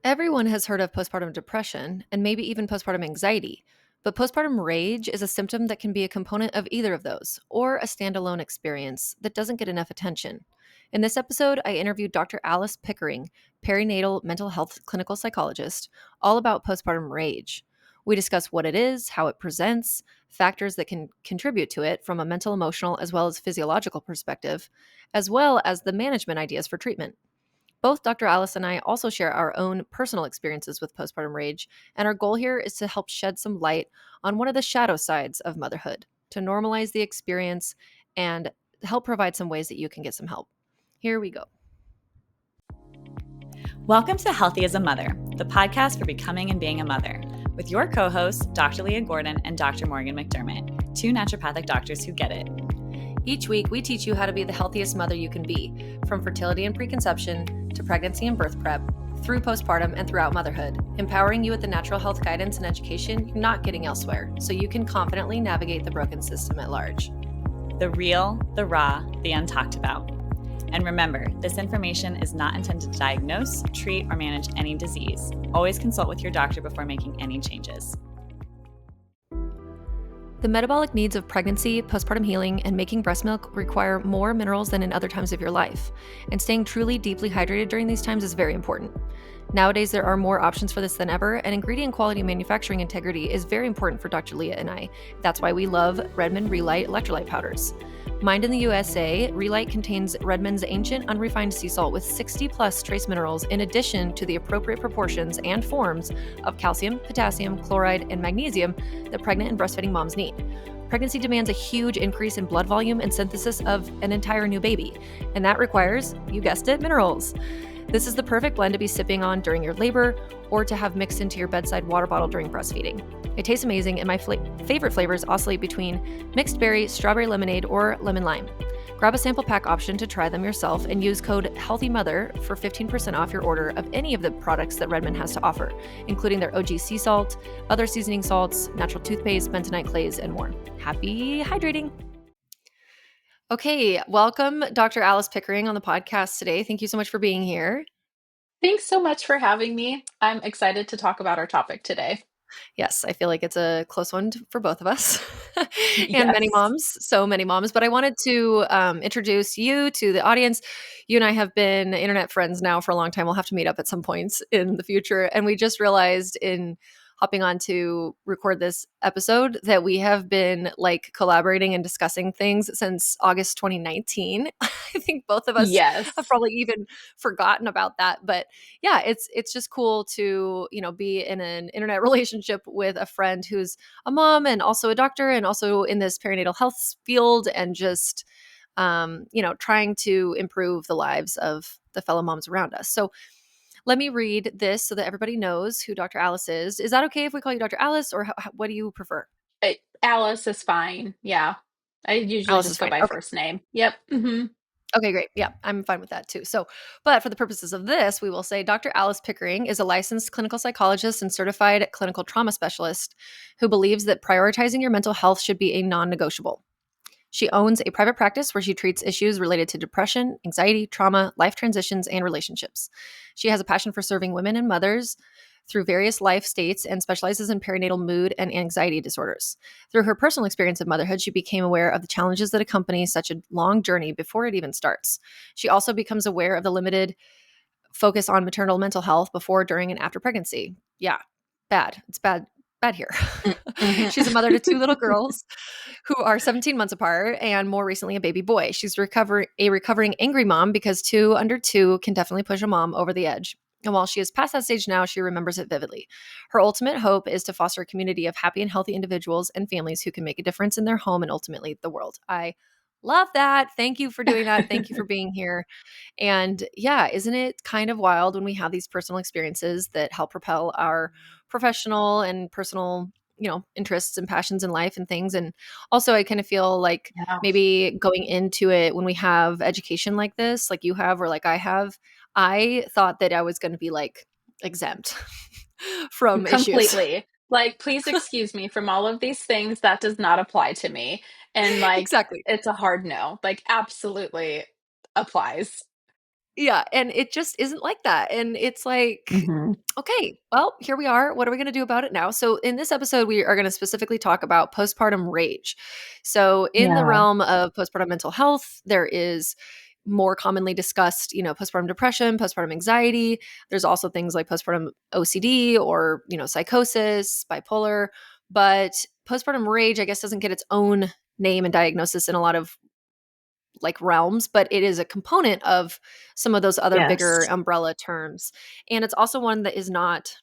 Everyone has heard of postpartum depression and maybe even postpartum anxiety, but postpartum rage is a symptom that can be a component of either of those or a standalone experience that doesn't get enough attention. In this episode, I interviewed Dr. Alice Pickering, perinatal mental health clinical psychologist, all about postpartum rage. We discuss what it is, how it presents, factors that can contribute to it from a mental, emotional, as well as physiological perspective, as well as the management ideas for treatment. Both Dr. Alice and I also share our own personal experiences with postpartum rage, and our goal here is to help shed some light on one of the shadow sides of motherhood, to normalize the experience and help provide some ways that you can get some help. Here we go. Welcome to Healthy as a Mother, the podcast for becoming and being a mother, with your co-hosts, Dr. Leah Gordon and Dr. Morgan McDermott, two naturopathic doctors who get it. Each week, we teach you how to be the healthiest mother you can be, from fertility and preconception to pregnancy and birth prep, through postpartum and throughout motherhood, empowering you with the natural health guidance and education you're not getting elsewhere, so you can confidently navigate the broken system at large. The real, the raw, the untalked about. And remember, this information is not intended to diagnose, treat, or manage any disease. Always consult with your doctor before making any changes. The metabolic needs of pregnancy, postpartum healing, and making breast milk require more minerals than in other times of your life, and staying truly deeply hydrated during these times is very important. Nowadays, there are more options for this than ever, and ingredient quality and manufacturing integrity is very important for Dr. Leah and I. That's why we love Redmond Relight electrolyte powders. Mined in the USA, Relight contains Redmond's ancient unrefined sea salt with 60 plus trace minerals in addition to the appropriate proportions and forms of calcium, potassium, chloride, and magnesium that pregnant and breastfeeding moms need. Pregnancy demands a huge increase in blood volume and synthesis of an entire new baby, and that requires, you guessed it, minerals. This is the perfect blend to be sipping on during your labor or to have mixed into your bedside water bottle during breastfeeding. It tastes amazing, and my favorite flavors oscillate between mixed berry, strawberry lemonade, or lemon lime. Grab a sample pack option to try them yourself and use code HEALTHYMOTHER for 15% off your order of any of the products that Redmond has to offer, including their OG sea salt, other seasoning salts, natural toothpaste, bentonite clays, and more. Happy hydrating! Okay, welcome Dr. Alice Pickering on the podcast today. Thank you so much for being here. Thanks so much for having me. I'm excited to talk about our topic today. Yes, I feel like it's a close one for both of us and many Yes. moms, so many moms. But I wanted to introduce you to the audience. You and I have been internet friends now for a long time. We'll have to meet up at some points in the future. And we just realized in hopping on to record this episode that we have been like collaborating and discussing things since August 2019. I think both of us Yes. have probably even forgotten about that. But yeah, it's just cool to, be in an internet relationship with a friend who's a mom and also a doctor and also in this perinatal health field and just trying to improve the lives of the fellow moms around us. So let me read this so that everybody knows who Dr. Alice is. Is that okay if we call you Dr. Alice, or what do you prefer? Alice is fine. Yeah. I usually Alice is just go fine. by Okay. first name. Yep. Okay, great. Yeah, I'm fine with that too. So, but for the purposes of this, we will say Dr. Alice Pickering is a licensed clinical psychologist and certified clinical trauma specialist who believes that prioritizing your mental health should be a non negotiable. She owns a private practice where she treats issues related to depression, anxiety, trauma, life transitions, and relationships. She has a passion for serving women and mothers through various life states and specializes in perinatal mood and anxiety disorders. Through her personal experience of motherhood, she became aware of the challenges that accompany such a long journey before it even starts. She also becomes aware of the limited focus on maternal mental health before, during, and after pregnancy. Yeah, bad. It's bad here. She's a mother to two little girls who are 17 months apart and more recently a baby boy. She's a recovering angry mom because two under two can definitely push a mom over the edge. And while she is past that stage now, she remembers it vividly. Her ultimate hope is to foster a community of happy and healthy individuals and families who can make a difference in their home and ultimately the world. I love that. Thank you for doing that. Thank you for being here. And yeah, isn't it kind of wild when we have these personal experiences that help propel our professional and personal, interests and passions in life and things? And also, I kind of feel like Yeah. maybe going into it when we have education like this, like you have or like I have, I thought that I was going to be like exempt from issues. Completely. Like, please excuse me from all of these things. That does not apply to me. And like, Exactly. it's a hard no. Like, absolutely applies. Yeah, and it just isn't like that, and it's like, Hmm. okay, well, here we are. What are we going to do about it now? So, in this episode, we are going to specifically talk about postpartum rage. So, in the Yeah. realm of postpartum mental health, there is more commonly discussed, postpartum depression, postpartum anxiety. There's also things like postpartum OCD or, psychosis, bipolar. But postpartum rage, I guess, doesn't get its own name and diagnosis in a lot of like realms, but it is a component of some of those other bigger Yes. umbrella terms. And it's also one that is not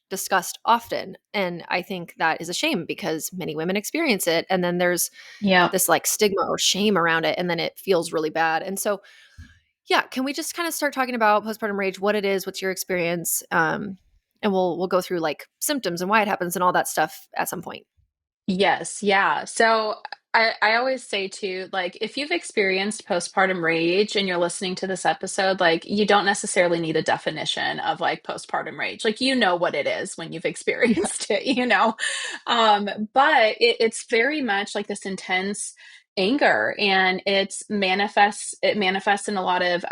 discussed often. And I think that is a shame because many women experience it. And then there's Yeah. this like stigma or shame around it. And then it feels really bad. And so, yeah, can we just kind of start talking about postpartum rage, what it is, what's your experience? And we'll go through like symptoms and why it happens and all that stuff at some point. Yes, yeah. So I always say too, like if you've experienced postpartum rage and you're listening to this episode, like you don't necessarily need a definition of like postpartum rage. Like you know what it is when you've Yeah. experienced it, you know. But it's very much like this intense anger and it manifests in a lot of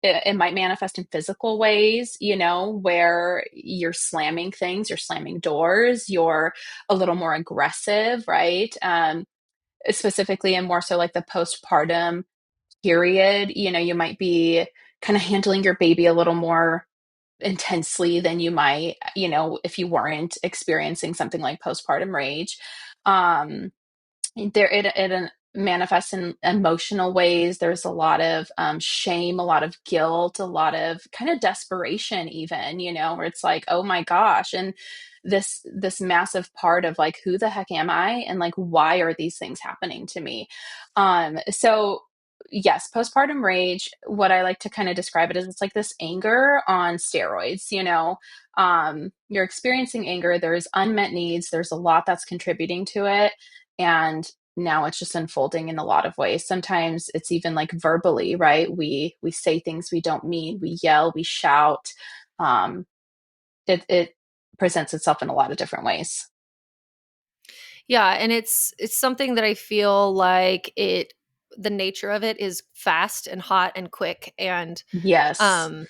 it might manifest in physical ways, you know, where you're slamming things, you're slamming doors, you're a little more aggressive, right? Specifically and more so like the postpartum period, you know, you might be kind of handling your baby a little more intensely than you might, you know, if you weren't experiencing something like postpartum rage. Um, it manifests in emotional ways. There's a lot of shame, a lot of guilt, a lot of kind of desperation, even, you know, where it's like, oh my gosh, and this massive part of like, who the heck am I, and like, why are these things happening to me? So yes, postpartum rage, what I like to kind of describe it as, it's like this anger on steroids, you know. You're experiencing anger, there's unmet needs, there's a lot that's contributing to it, and now it's just unfolding in a lot of ways. Sometimes it's even like verbally, right? We say things we don't mean, we yell, we shout. um it presents itself in a lot of different ways. Yeah, and it's something that I feel like the nature of it is fast and hot and quick and Yes. um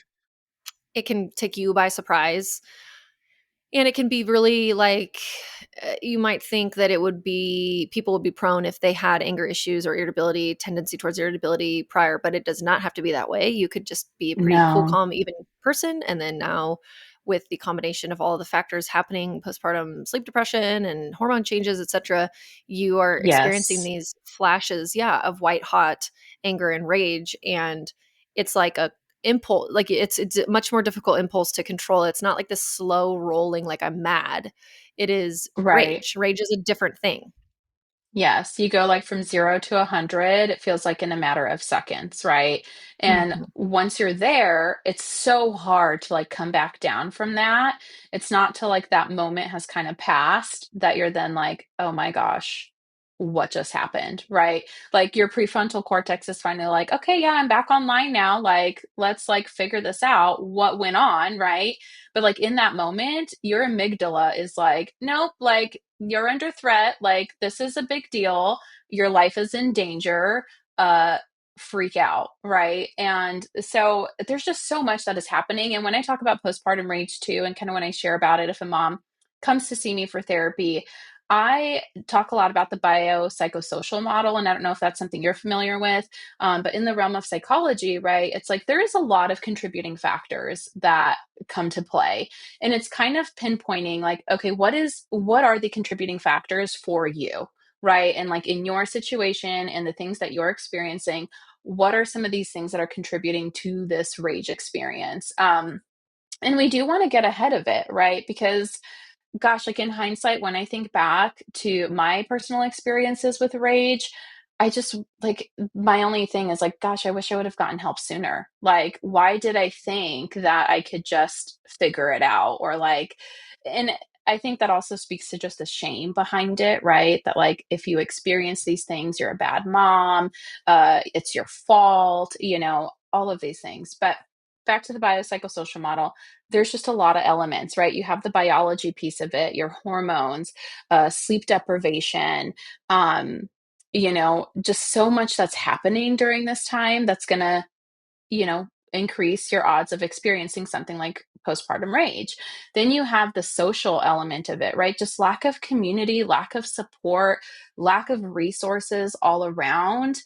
it can take you by surprise. And it can be really like you might think that it would be people would be prone if they had anger issues or irritability, tendency towards irritability prior, but it does not have to be that way. You could just be a pretty cool, No. calm, even person. And then now, with the combination of all the factors happening, postpartum sleep depression and hormone changes, etc., you are experiencing Yes. these flashes, yeah, of white hot anger and rage. And it's like a impulse, like it's a much more difficult impulse to control. It's not like this slow rolling like I'm mad. It is Right. rage is a different thing. Yes, you go like from 0 to 100, it feels like in a matter of seconds, right? And Mhm. once you're there, it's so hard to like come back down from that. It's not till like that moment has kind of passed that you're then like, "Oh my gosh, what just happened?" Right? Like your prefrontal cortex is finally like, "Okay, yeah, I'm back online now. Like, let's like figure this out. What went on?" Right? But like in that moment, your amygdala is like, "Nope, like you're under threat, like this is a big deal, your life is in danger, uh freak out," right? And so there's just so much that is happening. And when I talk about postpartum rage too, and kind of when I share about it, if a mom comes to see me for therapy, I talk a lot about the biopsychosocial model, and I don't know if that's something you're familiar with, but in the realm of psychology, right, it's like there is a lot of contributing factors that come to play, and it's kind of pinpointing like, okay, what are the contributing factors for you, right? And like in your situation and the things that you're experiencing, what are some of these things that are contributing to this rage experience? And we do want to get ahead of it, right? Because gosh, like in hindsight, when I think back to my personal experiences with rage, I just like my only thing is like, gosh, I wish I would have gotten help sooner. Like, why did I think that I could just figure it out? Or like, and I think that also speaks to just the shame behind it, right? That like, if you experience these things, you're a bad mom, it's your fault, you know, all of these things. But back to the biopsychosocial model, there's just a lot of elements, right? You have the biology piece of it, your hormones, sleep deprivation, you know, just so much that's happening during this time that's gonna, you know, increase your odds of experiencing something like postpartum rage. Then you have the social element of it, right? Just lack of community, lack of support, lack of resources all around.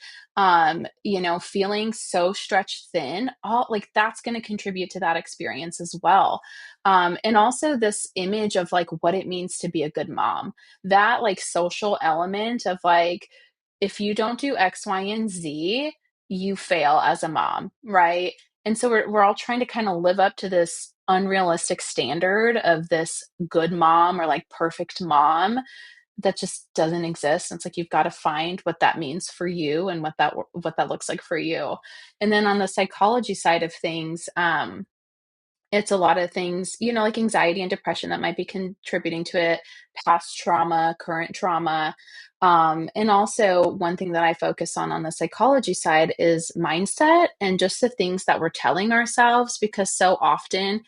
Feeling so stretched thin, all like that's going to contribute to that experience as well. And also this image of like what it means to be a good mom, that like social element of like, if you don't do X, Y, and Z, you fail as a mom, right? And so we're all trying to kind of live up to this unrealistic standard of this good mom or like perfect mom that just doesn't exist. It's like you've got to find what that means for you and what that looks like for you. And then on the psychology side of things, it's a lot of things, like anxiety and depression that might be contributing to it, past trauma, current trauma. And also, one thing that I focus on the psychology side is mindset and just the things that we're telling ourselves, because so often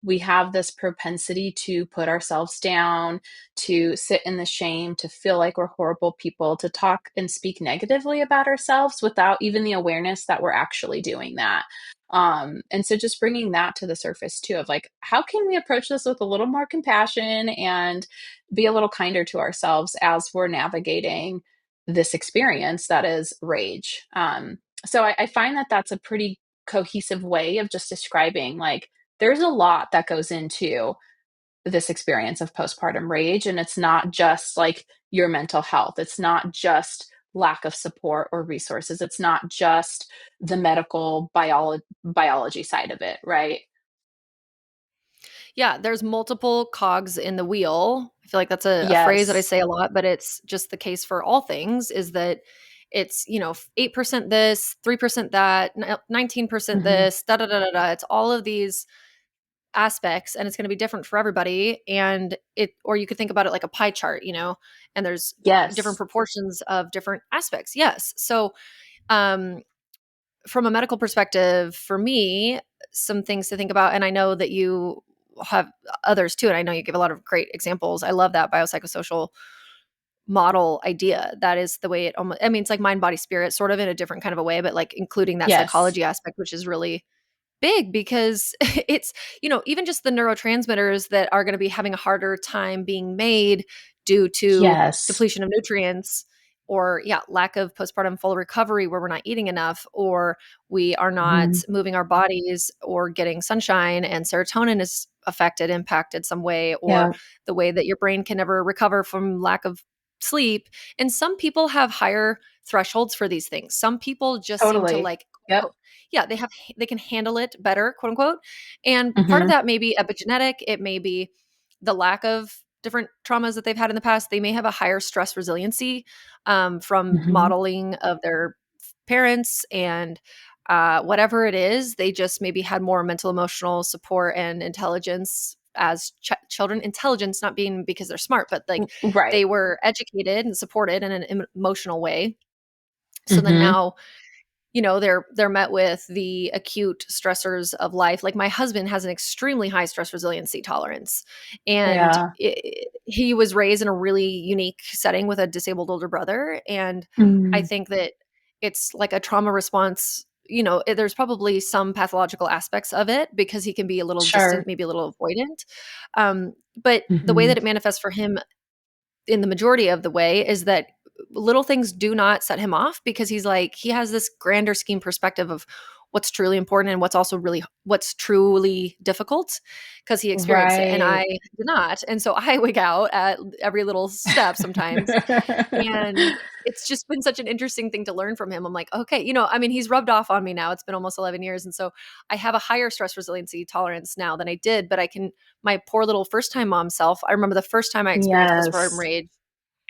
we have this propensity to put ourselves down, to sit in the shame, to feel like we're horrible people, to talk and speak negatively about ourselves without even the awareness that we're actually doing that. And so just bringing that to the surface too, of like, how can we approach this with a little more compassion and be a little kinder to ourselves as we're navigating this experience that is rage. So I find that that's a pretty cohesive way of just describing like there's a lot that goes into this experience of postpartum rage, and it's not just like your mental health. It's not just lack of support or resources. It's not just the medical biology side of it, right? Yeah, there's multiple cogs in the wheel. I feel like that's a phrase that I Yes. say a lot, but it's just the case for all things is that it's, 8% this, 3% that, 19% Hmm. this, da da da da da. It's all of these aspects and it's going to be different for everybody. And or you could think about it like a pie chart, and there's different Yes. proportions of different aspects. Yes. So, um, from a medical perspective, for me, some things to think about, and I know that you have others too, and I know you give a lot of great examples. I love that biopsychosocial model idea. That is the way it almost, I mean, it's like mind, body, spirit, sort of in a different kind of a way, but like including that Yes. psychology aspect, which is really big because it's, even just the neurotransmitters that are going to be having a harder time being made due to Yes. depletion of nutrients or lack of postpartum full recovery where we're not eating enough or we are not Mhm. moving our bodies or getting sunshine and serotonin is affected impacted some way or Yeah. the way that your brain can never recover from lack of sleep. And some people have higher thresholds for these things. Some people just seem to Totally. like Yep. they can handle it better, quote unquote. And part of Mhm. that may be epigenetic. It may be the lack of different traumas that they've had in the past. They may have a higher stress resiliency from Mhm. modeling of their parents and whatever it is. They just maybe had more mental, emotional support and intelligence as children. Intelligence not being because they're smart, but like Right. they were educated and supported in an emotional way. So then Mhm. now they're met with the acute stressors of life. Like my husband has an extremely high stress resiliency tolerance, and Yeah. he was raised in a really unique setting with a disabled older brother. And I Mm. think that it's like a trauma response. There's probably some pathological aspects of it because he can be a little distant, Sure. maybe a little avoidant. But the way that Mhm. it manifests for him in the majority of the way is that little things do not set him off because he's like he has this grander scheme perspective of what's truly important and what's truly difficult because he experienced it and I Right. did not. And so I wig out at every little step sometimes. And it's just been such an interesting thing to learn from him. I'm like, okay, I mean, he's rubbed off on me now. It's been almost 11 years. And so I have a higher stress resiliency tolerance now than I did, but my poor little first time mom self, I remember the first time I experienced postpartum Yes. rage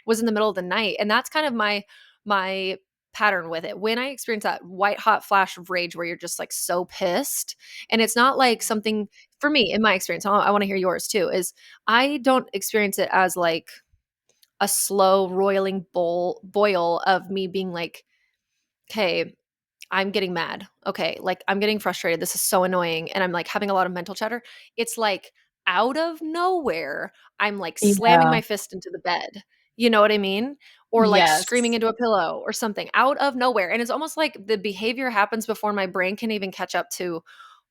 was in the middle of the night. And that's kind of my pattern with it. When I experience that white hot flash of rage where you're just like so pissed, and it's not like something for me in my experience, I want to hear yours too, is I don't experience it as like a slow roiling boil of me being like, okay, I'm getting mad. Okay, like I'm getting frustrated. This is so annoying. And I'm like having a lot of mental chatter. It's like out of nowhere, I'm like slamming Yeah. my fist into the bed. You know what I mean? or like screaming Yes. into a pillow or something out of nowhere. And it's almost like the behavior happens before my brain can even catch up to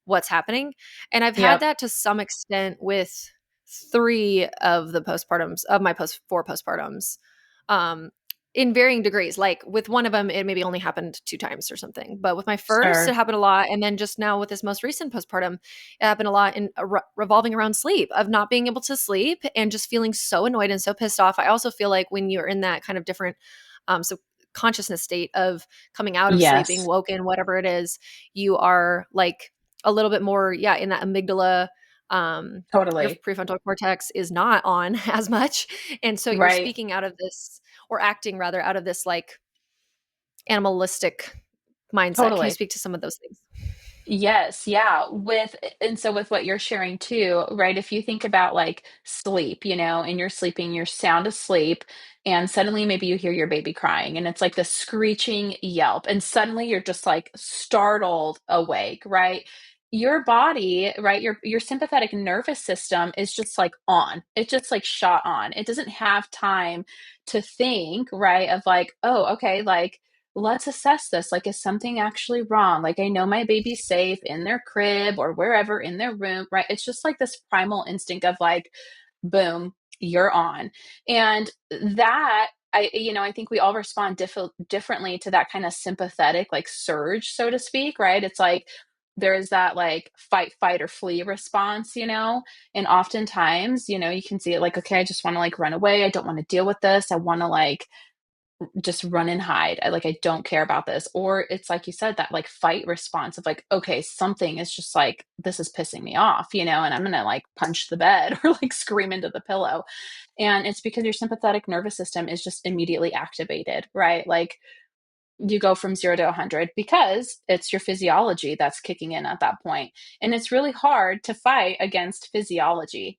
what's happening. And I've had Yep. that to some extent with three of the postpartums of my four postpartums. Um, in varying degrees. Like with one of them, it maybe only happened 2 times or something. But with my first, it Sure. happened a lot. And then just now with this most recent postpartum, it happened a lot in revolving around sleep, of not being able to sleep and just feeling so annoyed and so pissed off. I also feel like when you're in that kind of different so consciousness state of coming out of sleeping, Yes. woken, whatever it is, you are like a little bit more, yeah, in that amygdala. Your Totally. prefrontal cortex is not on as much. And so you're Right. speaking out of this, or acting rather, out of this like animalistic mindset. Can you Totally. speak to some of those things? Yes, yeah. And so with what you're sharing too, right? If you think about like sleep, and you're sleeping, you're sound asleep, and suddenly maybe you hear your baby crying and it's like the screeching yelp, and suddenly you're just like startled awake, right? Your body, right? Your sympathetic nervous system is just like on. It's just like shot on. It doesn't have time to think, right? Of like, oh, okay, like let's assess this. Like, is something actually wrong? Like, I know my baby's safe in their crib or wherever in their room, right? It's just like this primal instinct of like, boom, you're on. And that, I think we all respond differently to that kind of sympathetic, like surge, so to speak, right? It's like, there's that like fight, fight, or flee response, and oftentimes, you can see it like, okay, I just want to like run away. I don't want to deal with this. I want to like just run and hide. I don't care about this. Or it's like you said, that like fight response of like, okay, something is just like, this is pissing me off, and I'm gonna like punch the bed or like scream into the pillow. And it's because your sympathetic nervous system is just immediately activated, right? Like you go from 0 to 100 because it's your physiology that's kicking in at that point. And it's really hard to fight against physiology.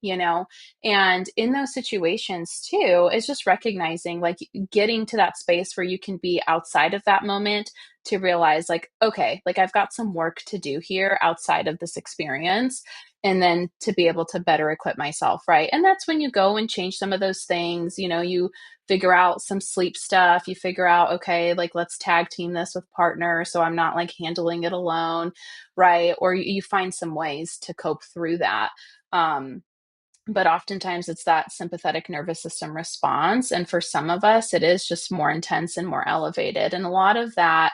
And in those situations too, it's just recognizing, like, getting to that space where you can be outside of that moment to realize, like, okay, like I've got some work to do here outside of this experience. And then to be able to better equip myself, right? And that's when you go and change some of those things. You figure out some sleep stuff. You figure out, okay, like let's tag team this with partner so I'm not like handling it alone, right? Or you find some ways to cope through that. Um, but oftentimes it's that sympathetic nervous system response. And for some of us, it is just more intense and more elevated. And a lot of that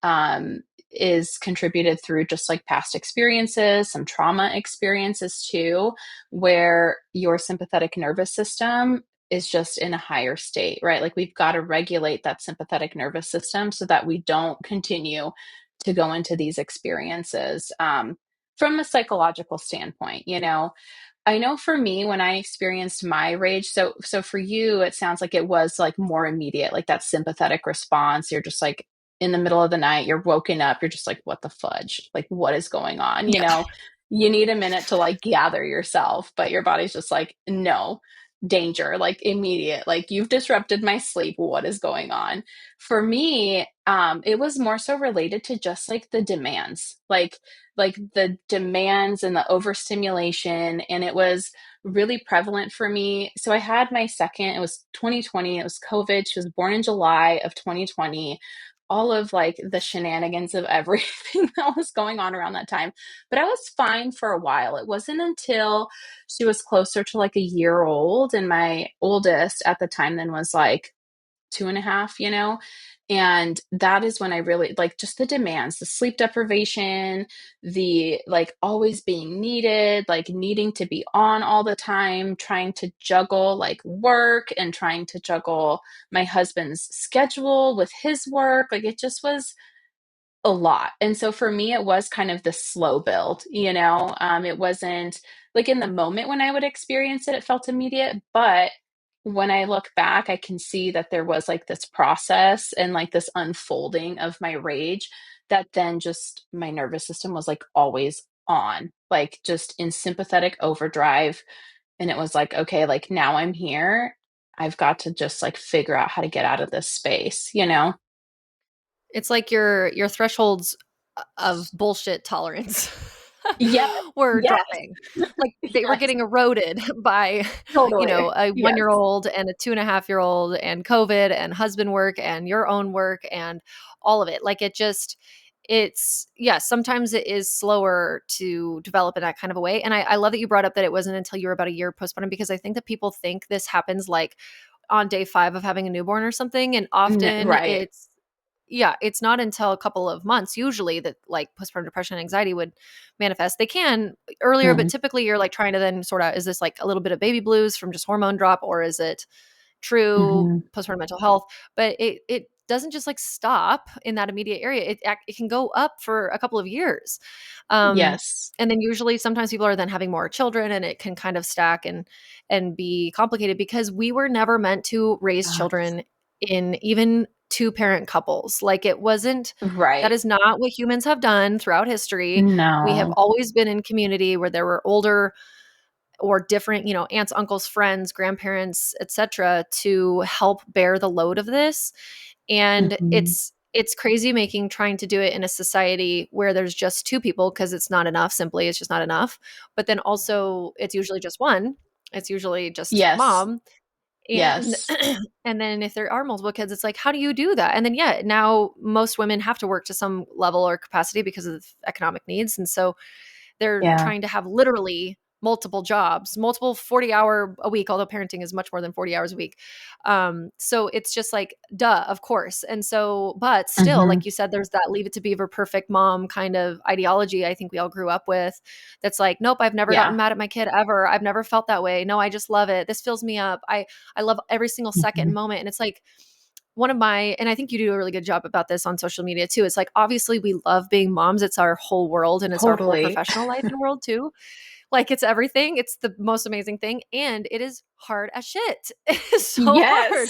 um, is contributed through just like past experiences, some trauma experiences too, where your sympathetic nervous system is just in a higher state, right? Like we've got to regulate that sympathetic nervous system so that we don't continue to go into these experiences from a psychological standpoint. I know for me, when I experienced my rage, so for you, it sounds like it was like more immediate, like that sympathetic response. You're just like in the middle of the night, you're woken up, you're just like, what the fudge? Like, what is going on? Yeah. You need a minute to like gather yourself, but your body's just like, no, danger, like immediate, like you've disrupted my sleep. What is going on? For me, it was more so related to just like the demands, like the demands and the overstimulation. And it was really prevalent for me. So I had my second, it was 2020, it was COVID. She was born in July of 2020. All of like the shenanigans of everything that was going on around that time. But I was fine for a while. It wasn't until she was closer to like a year old. And my oldest at the time then was like 2.5. And that is when I really like just the demands, the sleep deprivation, the like always being needed, like needing to be on all the time, trying to juggle like work and trying to juggle my husband's schedule with his work. Like it just was a lot. And so for me, it was kind of the slow build. It wasn't like in the moment when I would experience it, it felt immediate. But when I look back, I can see that there was like this process and like this unfolding of my rage that then just my nervous system was like always on, like just in sympathetic overdrive. And it was like, okay, like now I'm here. I've got to just like figure out how to get out of this space? It's like your thresholds of bullshit tolerance. Yes, were yes, dropping. Like they were yes, getting eroded by, totally. a Yes. 1 year old and a 2.5 year old and COVID and husband work and your own work and all of it. Like it just, it's, yeah, sometimes it is slower to develop in that kind of a way. And I love that you brought up that it wasn't until you were about a year postpartum, because I think that people think this happens like on day 5 of having a newborn or something. And often Right. it's, yeah, it's not until a couple of months usually that like postpartum depression and anxiety would manifest. They can earlier, but Mm, typically you're like trying to then sort out, is this like a little bit of baby blues from just hormone drop, or is it true mhm. postpartum mental health? But it doesn't just like stop in that immediate area. It can go up for a couple of years. Um Yes. and then usually sometimes people are then having more children, and it can kind of stack and be complicated, because we were never meant to raise Yes. children in even two parent couples. Like it wasn't, that Right. is not what humans have done throughout history. We have No. always been in community where there were older or different, aunts, uncles, friends, grandparents, etc., to help bear the load of this. And Mhm. it's crazy making trying to do it in a society where there's just two people, because it's not enough, simply it's just not enough. But then also it's usually just one. It's usually just Yes. mom. And Yes. and then if there are multiple kids, it's like, how do you do that? And then yeah, now most women have to work to some level or capacity because of economic needs. And so they're Yeah. trying to have literally multiple jobs, multiple 40-hour a week, although parenting is much more than 40 hours a week. So it's just like, duh, of course. And so, but still, Mhm. like you said, there's that leave it to beaver perfect mom kind of ideology I think we all grew up with. That's like, nope, I've never gotten Yeah. mad at my kid ever. I've never felt that way. No, I just love it. This fills me up. I love every single second and Mhm. moment. And it's like, one of my, and I think you do a really good job about this on social media too. It's like, obviously we love being moms. It's our whole world and it's our whole Totally. professional life and world too. Like it's everything. It's the most amazing thing. And it is hard as shit. It is so Yes. hard.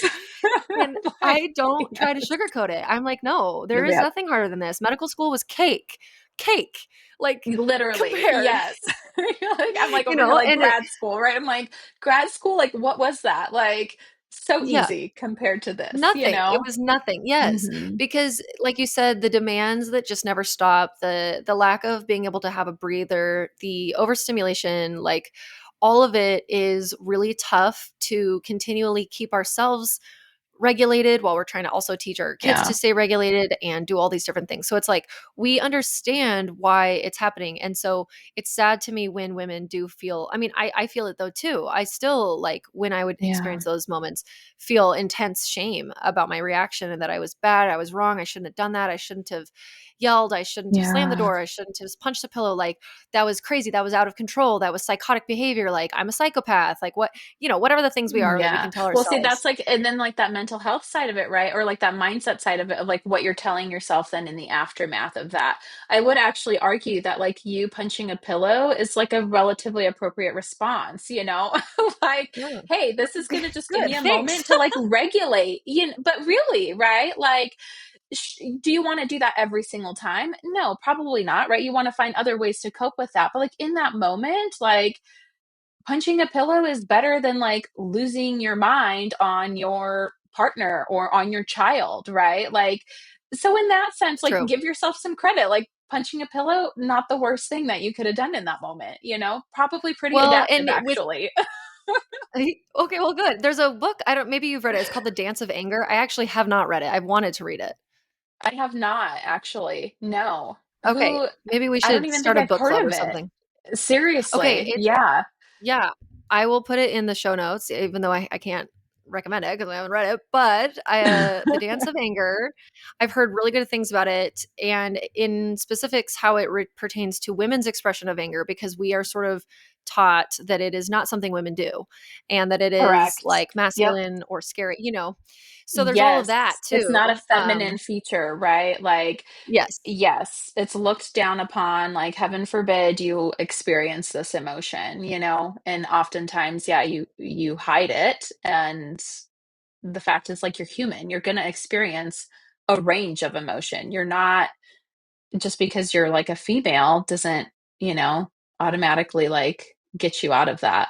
And Like, I don't try to yes. sugarcoat it. I'm like, no, there is Yep. nothing harder than this. Medical school was cake, cake, like Literally, compared, yes. Like, I'm like over here like and it, grad school, right? I'm like, grad school, like what was that? Like so yeah, easy compared to this, you nothing. It know? was nothing. Yes, Mhm. because like you said, the demands that just never stop, the lack of being able to have a breather, the overstimulation, like all of it is really tough to continually keep ourselves regulated while we're trying to also teach our kids to Yeah. stay regulated and do all these different things. So it's like we understand why it's happening. And so it's sad to me when women do feel, I mean, I feel it though too. I still like when I would Yeah. experience those moments, feel intense shame about my reaction and that I was bad. I was wrong. I shouldn't have done that. I shouldn't have yelled. I shouldn't have slammed the Yeah. door. I shouldn't have punched the pillow. Like that was crazy. That was out of control. That was psychotic behavior. Like I'm a psychopath. Like what, whatever the things we are that we Yeah. can tell Well, see, that's ourselves. like and then, like, that mental health side of it, right? Or, like, that mindset side of it, of, like, what you're telling yourself then in the aftermath of that. I would actually argue that, like, you punching a pillow is, like, a relatively appropriate response, you know? Like, Yeah. "Hey, this is gonna just give me Good, a thanks. moment to, like, regulate." But really, right? Like, do you wanna do that every single time? No, probably not, right? You wanna find other ways to cope with that, but, like, in that moment, like, punching a pillow is better than like losing your mind on your partner or on your child, right? Like, so in that sense, like True. give yourself some credit. Like punching a pillow, not the worst thing that you could have done in that moment, you know? Probably pretty Well, adaptive and with actually. okay, well, good. There's a book, I don't, maybe you've read it. It's called The Dance of Anger. I actually have not read it. I've wanted to read it. I have not actually. No. Okay, Who maybe we I don't should even think start a I've book heard club or of it. something. Okay, Seriously. it's, Yeah. yeah, I will put it in the show notes, even though I can't recommend it because I haven't read it. But The Dance of Anger, I've heard really good things about it, and in specifics, how it pertains to women's expression of anger, because we are sort of taught that it is not something women do, and that it is Correct. like Yep. masculine or scary. So there's all of Yes. that It's too. not a feminine feature, right? Like, Yes, yes, it's looked down upon, like, heaven forbid you experience this emotion, you know? And oftentimes, yeah, you hide it, and the fact is, like, you're human, you're gonna experience a range of emotion. You're not just because you're, like, a female doesn't, you know, automatically, like, get you out of that.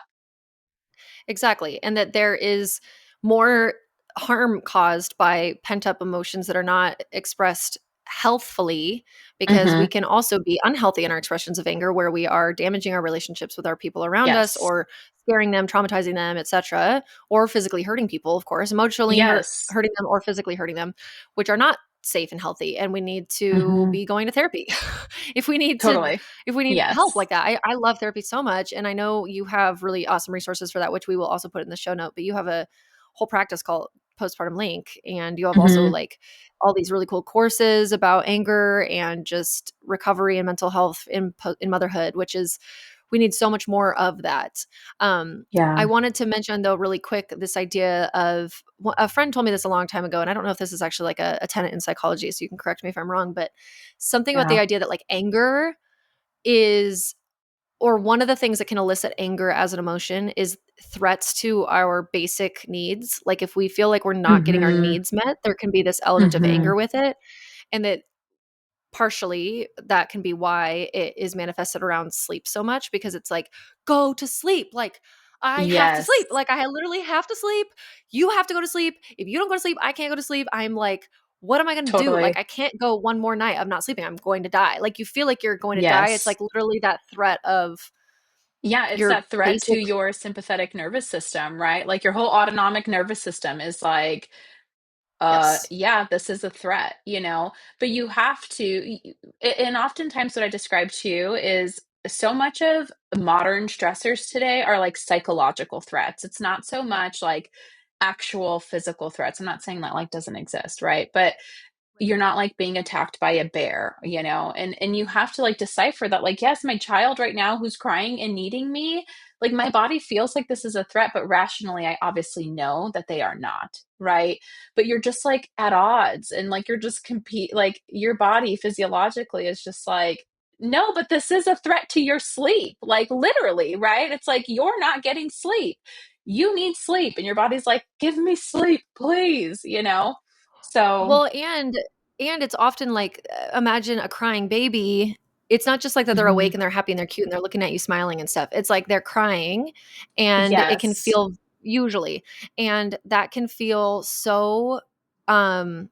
exactly. And that there is more harm caused by pent up emotions that are not expressed healthfully because we Mhm. can also be unhealthy in our expressions of anger where we are damaging our relationships with our people around us Yes. or scaring them, traumatizing them, etc., or physically hurting people, of course, emotionally Yes. hurting them or physically hurting them, which are not safe and healthy, and we need to Mhm. be going to therapy if we need to Totally. if we need help Yes. like that. I love therapy so much, and I know you have really awesome resources for that, which we will also put in the show note, but you have a whole practice called Postpartum Link, and you have also Mhm. like all these really cool courses about anger and just recovery and mental health in motherhood, which is we need so much more of that. I Yeah. wanted to mention though really quick this idea of a friend told me this a long time ago, and I don't know if this is actually like a tenet in psychology, so you can correct me if I'm wrong, but something about the Yeah. idea that like anger is or one of the things that can elicit anger as an emotion is threats to our basic needs. Like if we feel like we're not getting our Mhm. needs met, there can be this element of anger Mhm. with it. And that partially that can be why it is manifested around sleep so much because it's like, go to sleep. Like, I have to Yes. sleep. Like, I literally have to sleep. You have to go to sleep. If you don't go to sleep, I can't go to sleep. I'm like, what am I going to do? Like, Totally. I can't go one more night of not sleeping. I'm going to die. Like, you feel like you're going to die. It's Yes. like literally that threat of Yeah, it's your that threat to basic your sympathetic nervous system, right? Like, your whole autonomic nervous system is like, yes. yeah, this is a threat, you know? But you have to and oftentimes what I describe too is so much of modern stressors today are like psychological threats. It's not so much like actual physical threats. I'm not saying that like doesn't exist, right? But Right. you're not like being attacked by a bear, you know, and you have to like decipher that, like, yes, my child right now who's crying and needing me, like my body feels like this is a threat, but rationally I obviously know that they are not, right? But you're just like at odds, and like you're just compete, like your body physiologically is just like, no, but this is a threat to your sleep, like literally, right? It's like you're not getting sleep, you need sleep, and your body's like, give me sleep please, you know. So Well, and it's often like, imagine a crying baby. It's not just like that they're awake mhm. and they're happy and they're cute and they're looking at you smiling and stuff. It's like they're crying and it can Yes. feel usually and that can feel so um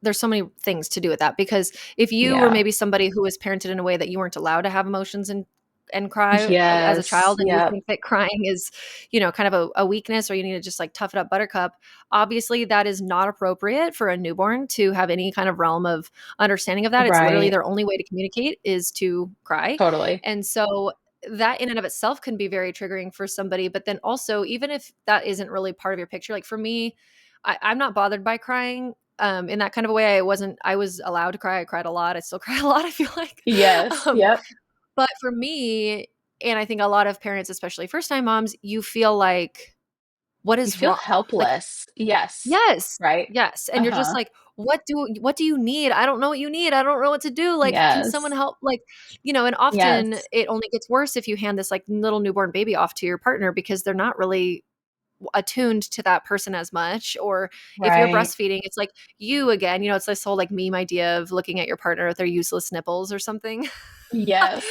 there's so many things to do with that because if you were Yeah. maybe somebody who was parented in a way that you weren't allowed to have emotions and cry as a Yes. child and you Yep. think that crying is, kind of a weakness or you need to just like tough it up buttercup. Obviously, that is not appropriate for a newborn to have any kind of realm of understanding of that. It's literally Right. their only way to communicate is to cry. Totally. And so that in and of itself can be very triggering for somebody. But then also, even if that isn't really part of your picture, like for me, I'm not bothered by crying. In that kind of a way, I was allowed to cry. I cried a lot. I still cry a lot, I feel like. Yes. Um, Yep. but for me, and I think a lot of parents, especially first time moms, you feel like, what You is feel wrong? Like, helpless. Yes. yes. Right? Yes, and you're just Uh-huh. like, what do you need? I don't know what you need. I don't know what to do. Like, can someone Yes. help? Like, and often Yes. it only gets worse if you hand this like little newborn baby off to your partner because they're not really attuned to that person as much. Or if you're Right. breastfeeding, it's like you again, it's this whole like meme idea of looking at your partner with their useless nipples or something. Yes.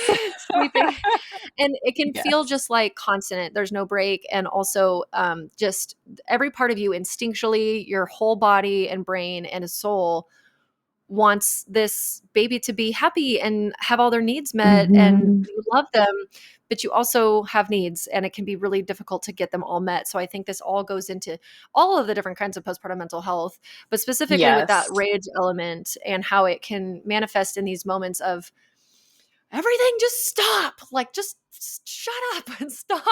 Sleeping. And it can feel Yes. just like constant. There's no break. And also, just every part of you instinctually, your whole body and brain and soul wants this baby to be happy and have all their needs met. And Mhm. you love them, but you also have needs. And it can be really difficult to get them all met. So I think this all goes into all of the different kinds of postpartum mental health, but specifically with that Yes. rage element and how it can manifest in these moments of everything just stop, like just shut up and stop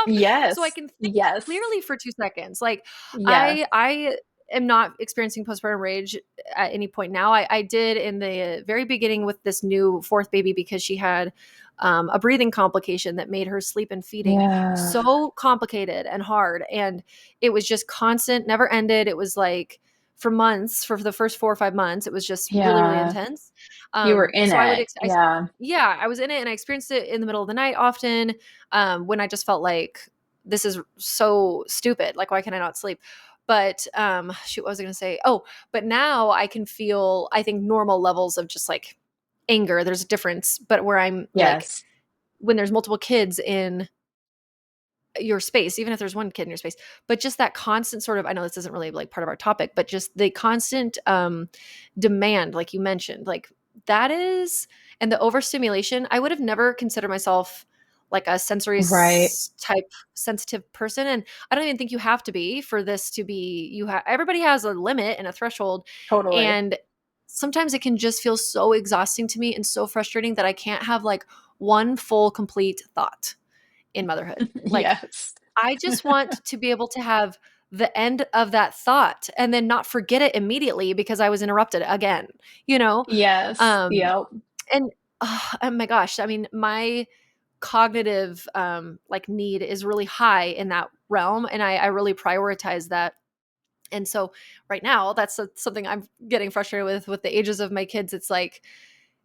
so I Yes. can think Yes. clearly for 2 seconds. Like Yes. I am not experiencing postpartum rage at any point now. I did in the very beginning with this new fourth baby because she had a breathing complication that made her sleep and feeding Yeah. so complicated and hard, and it was just constant, never ended. It was like for months, for the first 4 or 5 months, it was just really, really Yeah. intense. You were in So I would it. Yeah. yeah, I was in it and I experienced it in the middle of the night often, when I just felt like this is so stupid. Like, why can I not sleep? But shoot, what was I going to say? Oh, but now I can feel, I think, normal levels of just like anger. There's a difference, but where I'm like, Yes. when there's multiple kids in your space, even if there's one kid in your space, but just that constant sort of, I know this isn't really like part of our topic, but just the constant demand, like you mentioned, like that is, And the overstimulation, I would have never considered myself like a sensory Right. type sensitive person. And I don't even think you have to be for this to be, everybody has a limit and a threshold. Totally. And sometimes it can just feel so exhausting to me and so frustrating that I can't have like one full, complete thought in motherhood. Like, Yes. I just want to be able to have the end of that thought and then not forget it immediately because I was interrupted again, you know? Yes. Um, Yep. and oh my gosh, I mean, my cognitive like need is really high in that realm, and I really prioritize that. And so right now, that's something I'm getting frustrated with the ages of my kids. It's like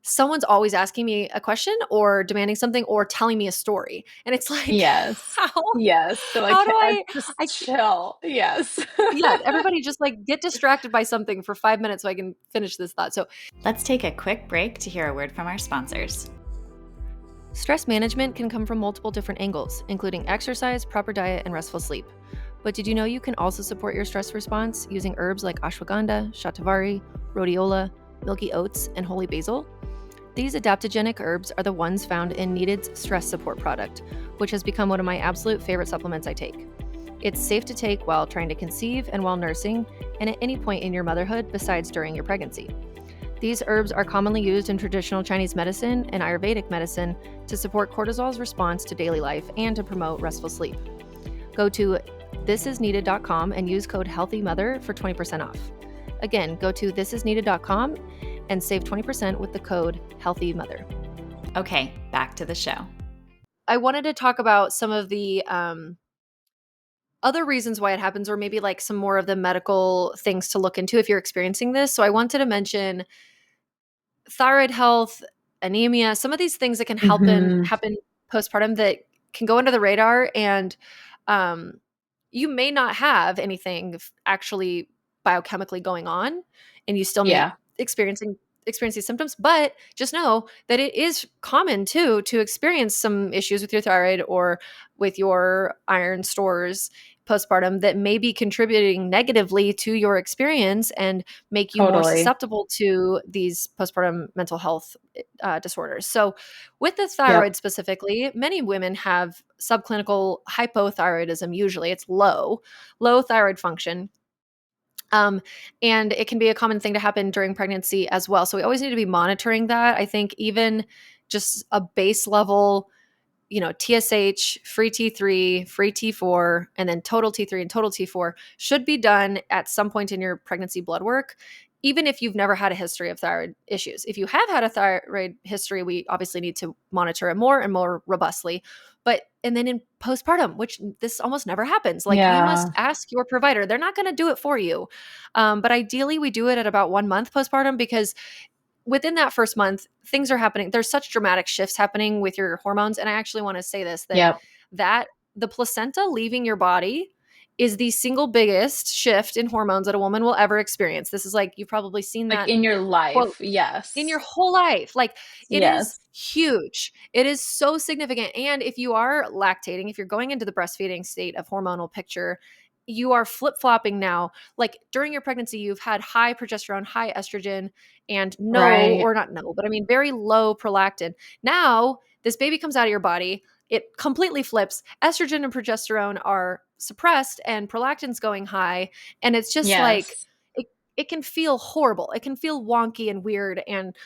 someone's always asking me a question or demanding something or telling me a story, and it's like, Yes. how Yes. They're like, how do just I chill." Yes. yes, everybody just like get distracted by something for 5 minutes so I can finish this thought. So Let's take a quick break to hear a word from our sponsors. stress management can come from multiple different angles, including exercise, proper diet, and restful sleep. But did you know you can also support your stress response using herbs like ashwagandha, shatavari, rhodiola, milky oats, and holy basil? These adaptogenic herbs are the ones found in Needed's stress support product, which has become one of my absolute favorite supplements I take. It's safe to take while trying to conceive and while nursing, and at any point in your motherhood besides during your pregnancy. These herbs are commonly used in traditional Chinese medicine and Ayurvedic medicine to support cortisol's response to daily life and to promote restful sleep. Go to thisisneeded.com and use code HEALTHYMOTHER for 20% off. Again, go to thisisneeded.com and save 20% with the code HEALTHYMOTHER. Okay, back to the show. I wanted to talk about some of the other reasons why it happens, or maybe like some more of the medical things to look into if you're experiencing this. So I wanted to mention thyroid health, anemia, some of these things that can Mhm. happen postpartum that can go under the radar, and um, you may not have anything actually biochemically going on, and you still may Yeah. experience these symptoms. But just know that it is common too to experience some issues with your thyroid or with your iron stores postpartum that may be contributing negatively to your experience and make you more Totally. susceptible to these postpartum mental health disorders. So, with the Yep. thyroid specifically, many women have subclinical hypothyroidism. Usually, it's low thyroid function. Um, and it can be a common thing to happen during pregnancy as well. So we always need to be monitoring that. I think even just a base level, TSH, free T3, free T4, and then total T3 and total T4 should be done at some point in your pregnancy blood work, even if you've never had a history of thyroid issues. If you have had a thyroid history, we obviously need to monitor it more and more robustly. And then in postpartum, which this almost never happens, like you must Yeah. ask your provider. They're not going to do it for you. But ideally, we do it at about 1 month postpartum because within that first month, things are happening. There's such dramatic shifts happening with your hormones. And I actually want to say this Yep. that the placenta leaving your body is the single biggest shift in hormones that a woman will ever experience. This is like, you've probably seen Like that in your quote life. in your Yes. whole life. Like, it is Yes. huge. It is so significant. And if you are lactating, if you're going into the breastfeeding state of hormonal picture, you are flip flopping now. Like during your pregnancy, you've had high progesterone, high estrogen, and Right. not no, but I mean, very low prolactin. Now, this baby comes out of your body. It completely flips. Estrogen and progesterone are suppressed, and prolactin's going high. And it's just like, Yes. it can feel horrible. It can feel wonky and weird and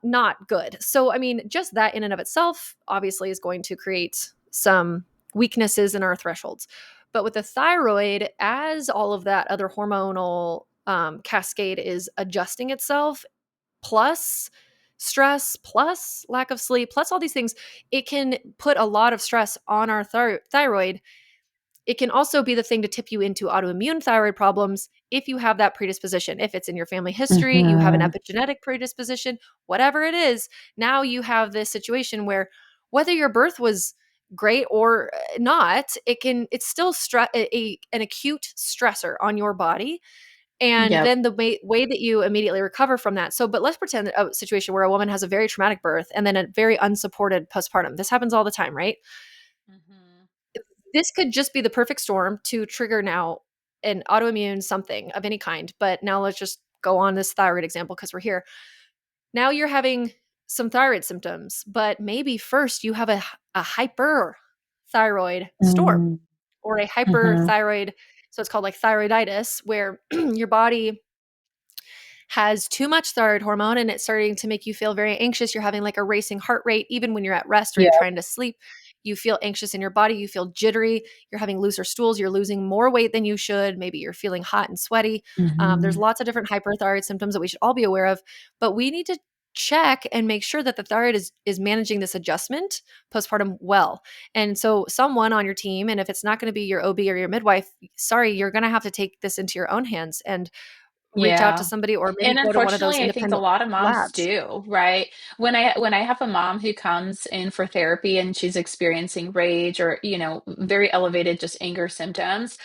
not good. So, I mean, just that in and of itself obviously is going to create some weaknesses in our thresholds. But with the thyroid, as all of that other hormonal cascade is adjusting itself, plus stress, plus lack of sleep, plus all these things, it can put a lot of stress on our thyroid. It can also be the thing to tip you into autoimmune thyroid problems if you have that predisposition. If it's in your family history, you have an Mhm. epigenetic predisposition, whatever it is, now you have this situation where whether your birth was great or not, it's still an acute stressor on your body. And Yep. then the way that you immediately recover from that. So, but let's pretend a situation where a woman has a very traumatic birth and then a very unsupported postpartum. This happens all the time, right? Mhm. This could just be the perfect storm to trigger now an autoimmune something of any kind. But now let's just go on this thyroid example because we're here. Now you're having some thyroid symptoms, but maybe first you have a hyperthyroid storm Mm, or a mhm. hyperthyroid. So it's called like thyroiditis, where your body has too much thyroid hormone and it's starting to make you feel very anxious. You're having like a racing heart rate, even when you're at rest or you're Yeah. trying to sleep. You feel anxious in your body. You feel jittery. You're having looser stools. You're losing more weight than you should. Maybe you're feeling hot and sweaty. There's Mhm. lots of different hyperthyroid symptoms that we should all be aware of, but we need to check and make sure that the thyroid is managing this adjustment postpartum well. And so someone on your team, and if it's not going to be your OB or your midwife, sorry, you're going to have to take this into your own hands and reach out to Yeah. somebody or maybe And go to one of those unfortunately, I think a independent lot of moms labs. do, right? When I have a mom who comes in for therapy and she's experiencing rage or, very elevated just anger symptoms,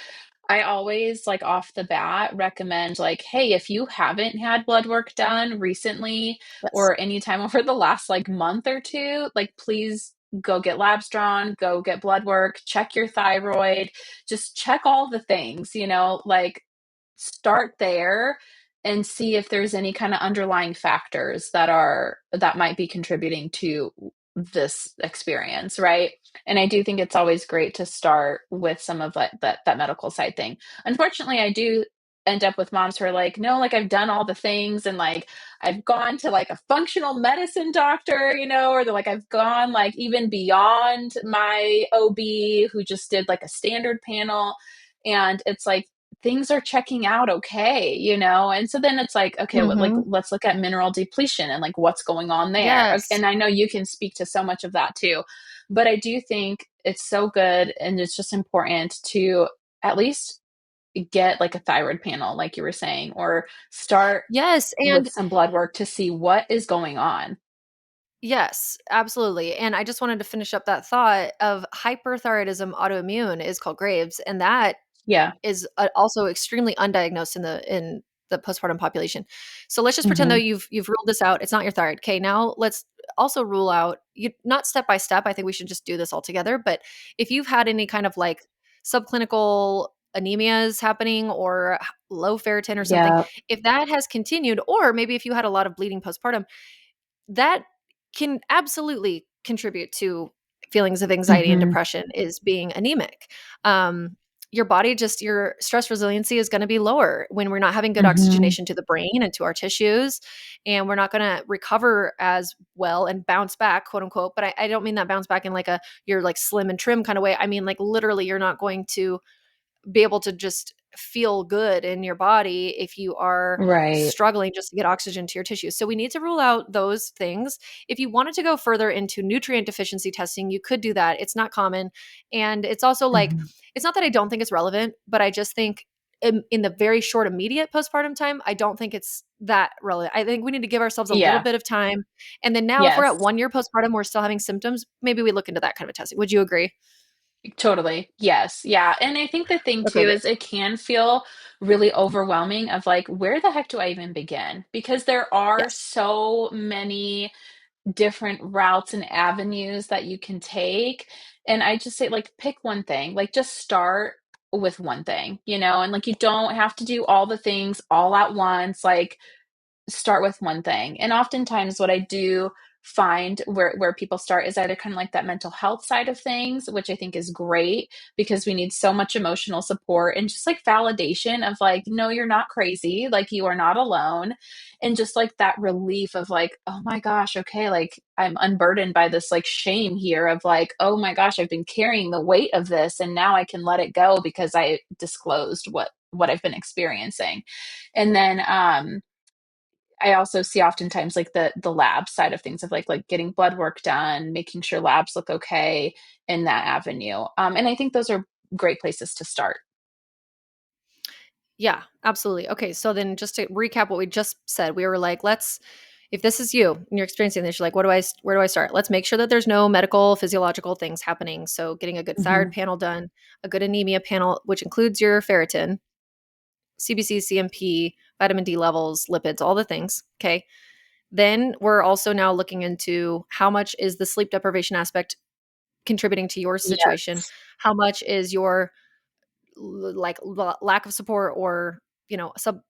I always, like, off the bat recommend, like, "Hey, if you haven't had blood work done recently Yes. or anytime over the last, like, month or 2, like, please go get labs drawn, go get blood work, check your thyroid, just check all the things," like, start there and see if there's any kind of underlying factors that might be contributing to this experience, right? And I do think it's always great to start with some of that medical side thing. Unfortunately, I do end up with moms who are like, no, like I've done all the things and like I've gone to like a functional medicine doctor, or they're like I've gone like even beyond my OB who just did like a standard panel. And it's like things are checking out okay, and so then it's like, okay, like Mhm. let's look at mineral depletion and like what's going on there. Yes. And I know you can speak to so much of that too, but I do think it's so good and it's just important to at least get like a thyroid panel like you were saying, or start Yes, with and some blood work to see what is going on. yes, absolutely, and I just wanted to finish up that thought of hyperthyroidism autoimmune is called Graves, and that Yeah. is, also extremely undiagnosed in the postpartum population. So let's just pretend though Hmm. you've ruled this out. It's not your thyroid. Okay, now let's also rule out you not step by step. I think we should just do this all together. But if you've had any kind of like subclinical anemias happening or low ferritin or something, Yeah. if that has continued, or maybe if you had a lot of bleeding postpartum, that can absolutely contribute to feelings of anxiety and Hmm. depression is being anemic. Um, your body just your stress resiliency is going to be lower when we're not having good Hmm. oxygenation to the brain and to our tissues, and we're not going to recover as well and bounce back, quote unquote. But I don't mean that bounce back in like a you're like slim and trim kind of way. I mean like literally you're not going to be able to just feel good in your body if you are Right. struggling just to get oxygen to your tissues. So we need to rule out those things. If you wanted to go further into nutrient deficiency testing, you could do that. It's not common. And it's also like, Hmm. it's not that I don't think it's relevant, but I just think in the very short, immediate postpartum time, I don't think it's that relevant. I think we need to give ourselves a little Yeah. bit of time. And then now, if we're at Yes. 1 year postpartum, we're still having symptoms, maybe we look into that kind of testing. Would you agree? Totally. Yes. Yeah. And I think the thing Okay, too great. is it can feel really overwhelming of like, where the heck do I even begin? Because there are Yes. so many different routes and avenues that you can take. And I just say, like, pick one thing, like, just start with one thing, and like, you don't have to do all the things all at once. Like, start with one thing. And oftentimes what I do find where people start is either kind of like that mental health side of things, which I think is great because we need so much emotional support and just like validation of like, no, you're not crazy, like you are not alone. And just like that relief of like, oh my gosh, okay, like I'm unburdened by this like shame here of like, oh my gosh, I've been carrying the weight of this and now I can let it go because I disclosed what I've been experiencing. And then I also see oftentimes like the lab side of things of like getting blood work done, making sure labs look okay in that avenue. And I think those are great places to start. Yeah, absolutely. Okay, so then just to recap what we just said, we were like, let's if this is you and you're experiencing this, you're like, where do I start? Let's make sure that there's no medical, physiological things happening. So getting a good thyroid Hmm. panel done, a good anemia panel, which includes your ferritin, CBC, CMP, vitamin D levels, lipids, all the things. Okay. Then we're also now looking into how much is the sleep deprivation aspect contributing to your situation? Yes. How much is your lack of support or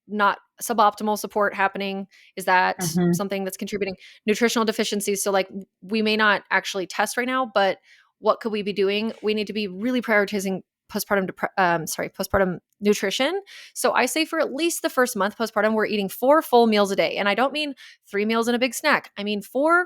not suboptimal support happening? Is that Mhm. something that's contributing? Nutritional deficiencies. So like we may not actually test right now, but what could we be doing? We need to be really prioritizing postpartum nutrition. So I say for at least the first month postpartum, we're eating 4 full meals a day. And I don't mean 3 meals and a big snack. I mean four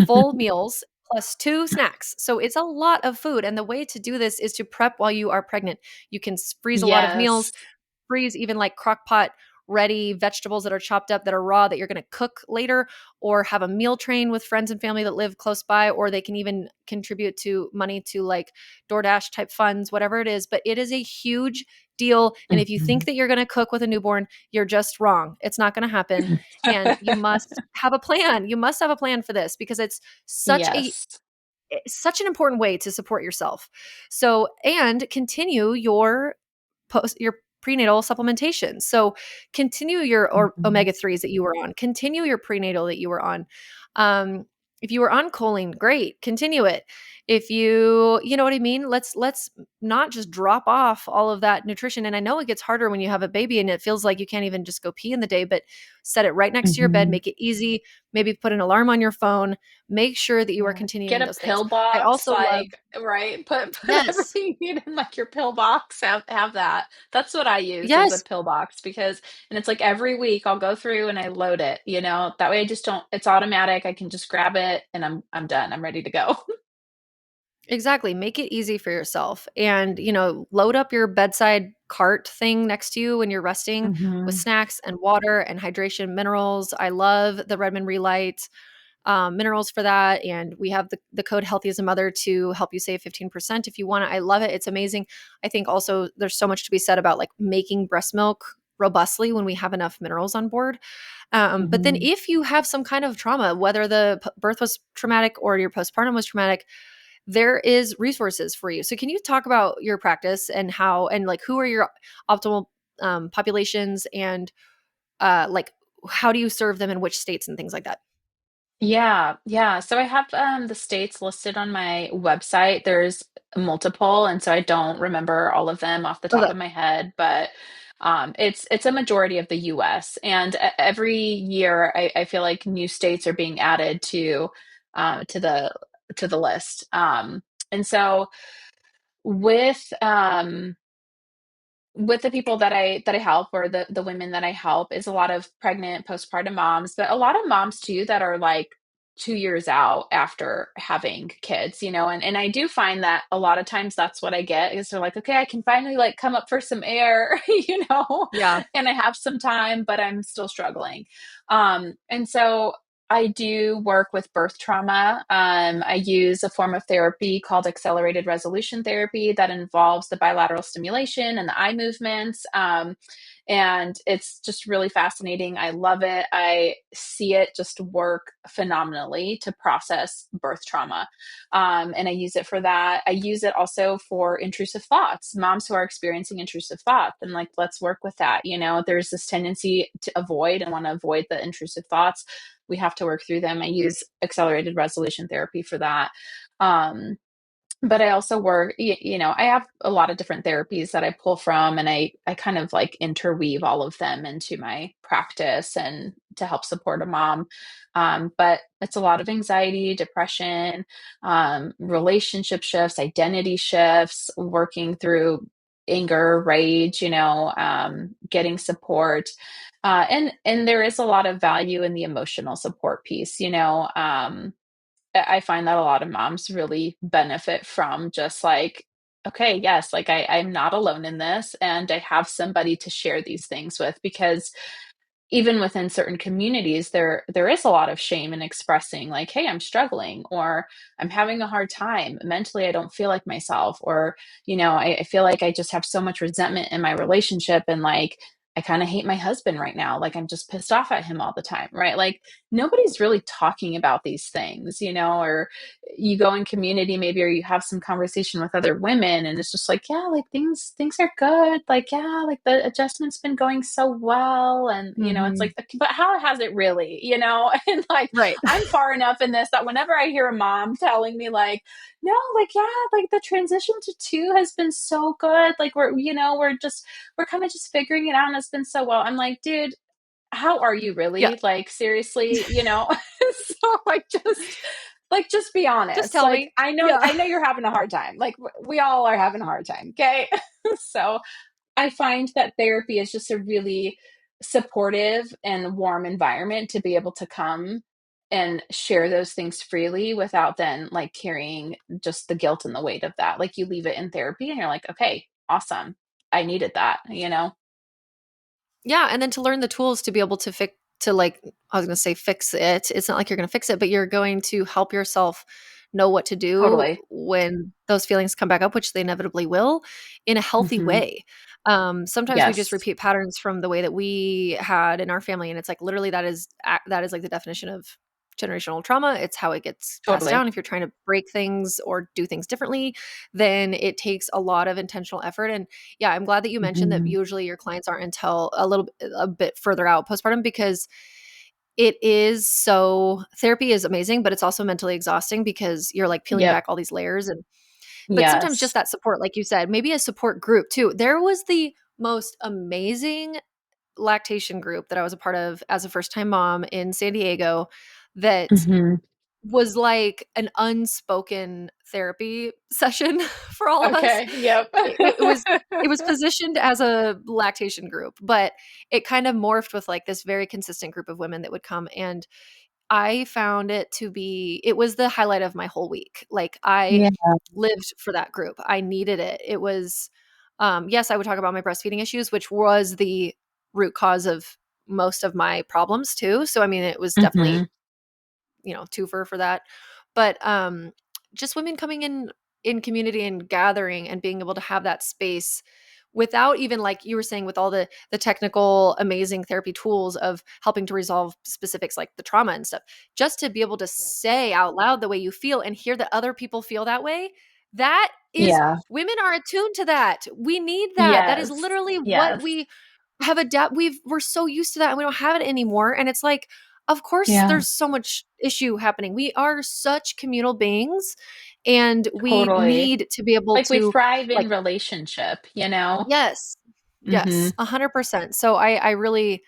full meals plus 2 snacks. So it's a lot of food. And the way to do this is to prep while you are pregnant. You can freeze a lot of meals, Yes. freeze even like crock pot ready vegetables that are chopped up that are raw that you're going to cook later, or have a meal train with friends and family that live close by, or they can even contribute to money to like DoorDash type funds, whatever it is. But it is a huge deal. And if you think Mhm. that you're going to cook with a newborn, you're just wrong. It's not going to happen. And you must have a plan. You must have a plan for this because it's such a Yes. such an important way to support yourself. So, and continue your prenatal supplementation. So, continue your Mhm. omega 3s that you were on. Continue your prenatal that you were on. If you were on choline, great, continue it. If you know what I mean, let's not just drop off all of that nutrition. And I know it gets harder when you have a baby and it feels like you can't even just go pee in the day, but set it right next to your bed, Mhm. make it easy, maybe put an alarm on your phone, make sure that you are Yeah. Get continuing a those things. pill I box, also love like, right? Put yes. everything you need in, like, your pill box. Have that. That's what I use, is a Yes, pill box, because and it's like every week I'll go through and I load it, that way I just don't it's automatic. I can just grab it and I'm done. I'm ready to go. exactly. Make it easy for yourself and, load up your bedside cart thing next to you when you're resting with Mhm. snacks and water and hydration minerals. I love the Redmond Relight minerals for that. And we have the code Healthy as a Mother to help you save 15% if you want it. I love it. It's amazing. I think also there's so much to be said about like making breast milk robustly when we have enough minerals on board. But then Mhm. if you have some kind of trauma, whether the birth was traumatic or your postpartum was traumatic, there is resources for you. So can you talk about your practice and how and like who are your optimal populations and like how do you serve them in which states and things like that? Yeah, yeah. So I have the states listed on my website. There's multiple, and so I don't remember all of them off the top Okay. of my head, but it's a majority of the U.S. And every year, I feel like new states are being added uh, to the to the list. And so with with the people that I help, or the women that I help, is a lot of pregnant postpartum moms, but a lot of moms too that are like 2 years out after having kids, and I do find that a lot of times that's what I get is they're like, "Okay, I can finally like come up for some air," Yeah. and I have some time, but I'm still struggling. And so I do work with birth trauma. I use a form of therapy called accelerated resolution therapy that involves the bilateral stimulation and the eye movements. And it's just really fascinating. I love it. I see it just work phenomenally to process birth trauma. And I use it for that. I use it also for intrusive thoughts, moms who are experiencing intrusive thoughts. And like, let's work with that. There's this tendency to avoid and want to avoid the intrusive thoughts. We have to work through them. I use accelerated resolution therapy for that. Um, but I also work, I have a lot of different therapies that I pull from, and I kind of like interweave all of them into my practice and to help support a mom. But it's a lot of anxiety, depression, relationship shifts, identity shifts, working through anger, rage, getting support. And there is a lot of value in the emotional support piece. I find that a lot of moms really benefit from just like, okay, yes, like I'm not alone in this, and I have somebody to share these things with, because even within certain communities, there is a lot of shame in expressing like, hey, I'm struggling, or I'm having a hard time mentally, I don't feel like myself, or I feel like I just have so much resentment in my relationship, and like I kind of hate my husband right now, like I'm just pissed off at him all the time, right? Like nobody's really talking about these things, or you go in community maybe, or you have some conversation with other women, and it's just like, yeah, like things are good. Like, yeah, like the adjustment's been going so well. And, it's Mhm. like, but how has it really, And like, Right. I'm far enough in this that whenever I hear a mom telling me like, no, like, yeah, like the transition to two has been so good. Like we're kind of just figuring it out and it's been so well. I'm like, dude, how are you Yeah. really? Like, seriously, So just be Just honest. tell Like, me. I know, Yeah. I know you're having a hard time. Like, we all are having a hard time. Okay. So I find that therapy is just a really supportive and warm environment to be able to come and share those things freely without then like carrying just the guilt and the weight of that. Like, you leave it in therapy and you're like, okay, awesome. I needed that. Yeah, and then to learn the tools to be able to fix to like I was going to say fix it. It's not like you're going to fix it, but you're going to help yourself know what to do Totally. when those feelings come back up, which they inevitably will, in a healthy Hmm. way. Sometimes we just Yes. repeat patterns from the way that we had in our family, and it's like literally that is like the definition of generational trauma. It's how it gets passed Totally. down. If you're trying to break things or do things differently, then it takes a lot of intentional effort. And yeah, I'm glad that you mentioned that Mhm. usually your clients aren't until a bit further out postpartum because it is so therapy is amazing, but it's also mentally exhausting because you're like peeling Yep. back all these layers and but sometimes just Yes. that support, like you said, maybe a support group too. There was the most amazing lactation group that I was a part of as a first time mom in San Diego that Mhm. was like an unspoken therapy session for all of us. Okay, yep. It was positioned as a lactation group, but it kind of morphed with like this very consistent group of women that would come, and I found it was the highlight of my whole week. Like I Yeah. lived for that group. I needed it. It was yes, I would talk about my breastfeeding issues, which was the root cause of most of my problems too. So I mean, it was definitely Mhm. twofer for that. But just women coming in community and gathering and being able to have that space without even like you were saying with all the technical amazing therapy tools of helping to resolve specifics like the trauma and stuff, just to be able to Yep. say out loud the way you feel and hear that other people feel that way, that is Yeah. women are attuned to that. We need that is Yes. literally what Yes. we have we're so used to that and we don't have it anymore, and it's like of course Yeah. there's so much issue happening. We are such communal beings and we Totally. need to be able Like, we to thrive in like relationship? yes. Yes, Mhm. 100%. So I really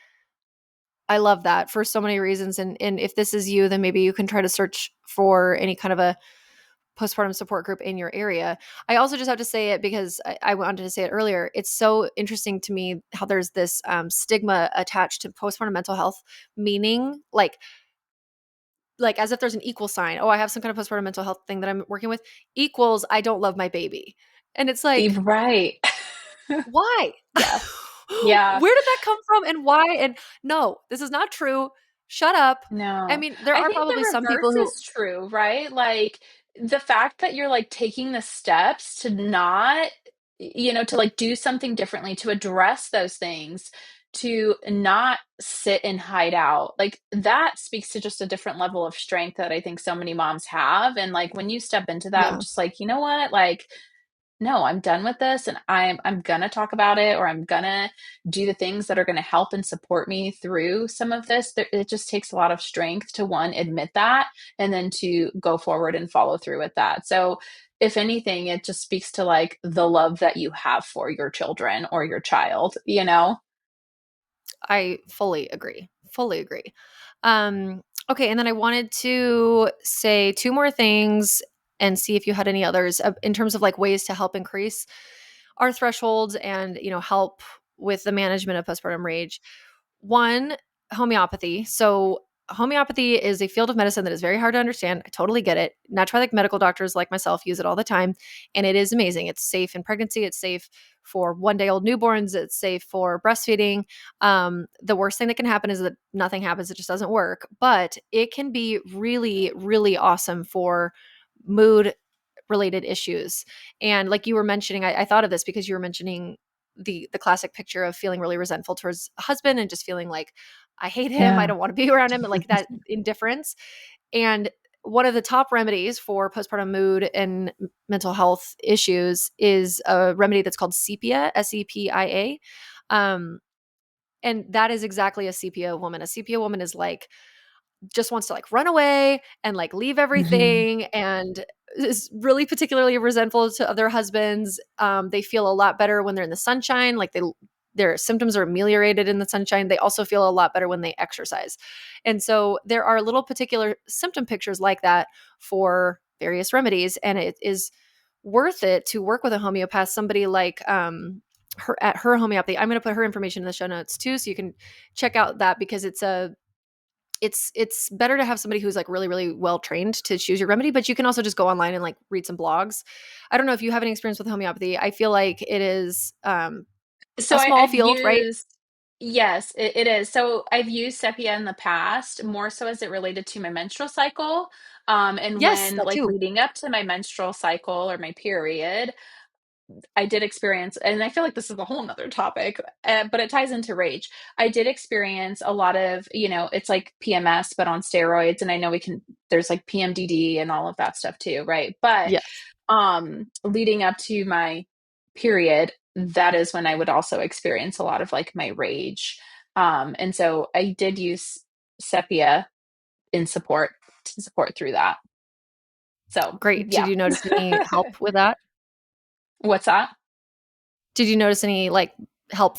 I love that for so many reasons, and if this is you, then maybe you can try to search for any kind of a postpartum support group in your area. I also just have to say it because I wanted to say it earlier. It's so interesting to me how there's this stigma attached to postpartum mental health, meaning like as if there's an equal sign. Oh, I have some kind of postpartum mental health thing that I'm working with equals I don't love my baby. And it's You're like, right. why? Yeah. Yeah. Where did that come from and why? And no, this is not true. Shut up. I No. mean, there I are think probably the some people reverse who is true, right? Like, the fact that you're, like, taking the steps to not to, like, do something differently, to address those things, to not sit and hide out, like, that speaks to just a different level of strength that I think so many moms have, and, like, when you step into that of yeah, just like, "You know what? Like, no, I'm done with this and I'm gonna talk about it, or I'm gonna do the things that are gonna help and support me through some of this." It just takes a lot of strength to one, admit that, and then to go forward and follow through with that. So if anything, it just speaks to like the love that you have for your children or your child? I fully agree. Fully agree. Okay, and then I wanted to say two more things and see if you had any others in terms of like ways to help increase our thresholds and help with the management of postpartum rage. One, homeopathy. So homeopathy is a field of medicine that is very hard to understand. I totally get it. Naturopathic medical doctors like myself use it all the time, and it is amazing. It's safe in pregnancy. It's safe for 1 day old newborns. It's safe for breastfeeding. The worst thing that can happen is that nothing happens. It just doesn't work. But it can be really, really awesome for mood related issues. And like you were mentioning, I thought of this because you were mentioning the classic picture of feeling really resentful towards a husband and just feeling like I hate him. I Yeah. don't want to be around him. Like that indifference. And one of the top remedies for postpartum mood and mental health issues is a remedy that's called sepia, SEPIA. Um, and that is exactly a sepia woman. A sepia woman is like, just wants to like run away and like leave Hmm. everything and is really particularly resentful to other husbands. They feel a lot better when they're in the sunshine. Like their symptoms are ameliorated in the sunshine. They also feel a lot better when they exercise. And so there are little particular symptom pictures like that for various remedies. And it is worth it to work with a homeopath, somebody like her at her homeopathy. I'm going to put her information in the show notes too, so you can check out that because it's better to have somebody who's like really really well trained to choose your remedy, but you can also just go online and like read some blogs. I don't know if you have any experience with homeopathy. I feel like it is So a small I've field, right? used, yes, it is. So I've used sepia in the past, more so as it related to my menstrual cycle. And Yes, when that like too. leading up to my menstrual cycle or my period, I did experience, and I feel like this is a whole nother topic, but it ties into rage. I did experience a lot of, it's like PMS, but on steroids. And I know there's like PMDD and all of that stuff too, right? But Yes. leading up to my period, that is when I would also experience a lot of like my rage. And so I did use sepia in support to support through that. So Great. Did yeah. you notice any help with that? What's that? Did you notice any like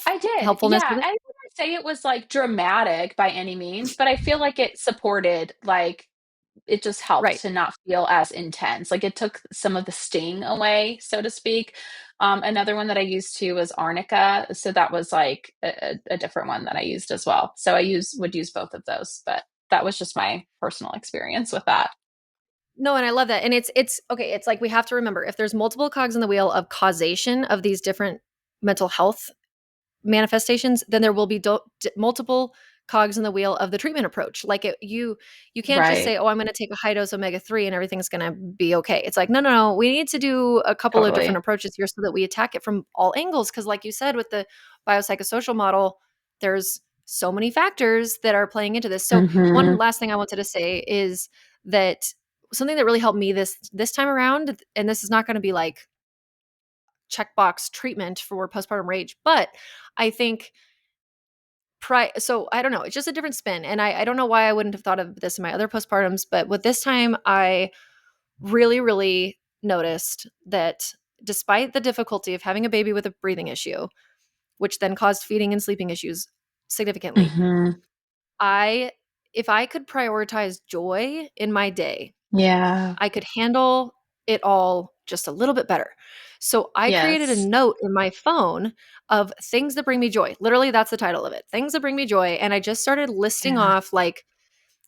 I did. helpfulness Yeah. with it? I wouldn't say it was like dramatic by any means, but I feel like it supported, like, it just helped Right. to not feel as intense. Like it took some of the sting away, so to speak. Another one that I used too was arnica. So that was like a different one that I used as well. So would use both of those, but that was just my personal experience with that. No, and I love that. And it's okay, it's like we have to remember if there's multiple cogs in the wheel of causation of these different mental health manifestations, then there will be multiple cogs in the wheel of the treatment approach. Like you can't just Right. say, "Oh, I'm going to take a high dose omega-3 and everything's going to be okay." It's like, "No, no, no. We need to do a couple of different Totally. approaches here so that we attack it from all angles because like you said with the biopsychosocial model, there's so many factors that are playing into this." So, one Hmm. last thing I wanted to say is that something that really helped me this time around, and this is not going to be like checkbox treatment for postpartum rage, but I think so I don't know, it's just a different spin. And I don't know why I wouldn't have thought of this in my other postpartums, but with this time, I really, really noticed that despite the difficulty of having a baby with a breathing issue, which then caused feeding and sleeping issues significantly, Hmm. I if I could prioritize joy in my day, Yeah. I could handle it all just a little bit better. So I created a Yes. note in my phone of things that bring me joy. Literally, that's the title of it. Things that bring me joy. And I just started listing Yeah. off like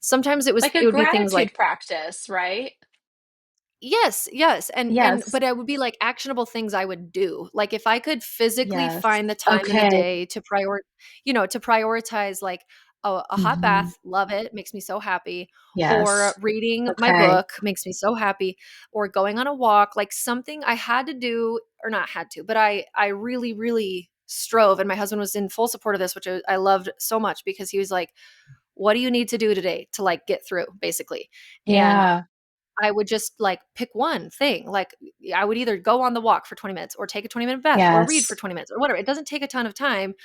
sometimes Like a it would be things like gratitude practice, right? yes, yes, and Yes. but it would be, like, actionable things I would do. Like, if I could physically Yes. find the time in the Okay. day to to prioritize, like, a hot Hmm. bath, love it, makes me so happy, or Yes. reading my Okay. book makes me so happy, or going on a walk, like, something I had to do or not had to, but I really, really strove, and my husband was in full support of this, which I loved so much because he was like, "What do you need to do today to, like, get through?" Basically, and Yeah. I would just like pick one thing. Like I would either go on the walk for 20 minutes or take a 20-minute bath or read for Yes. 20 minutes or whatever. It doesn't take a ton of time,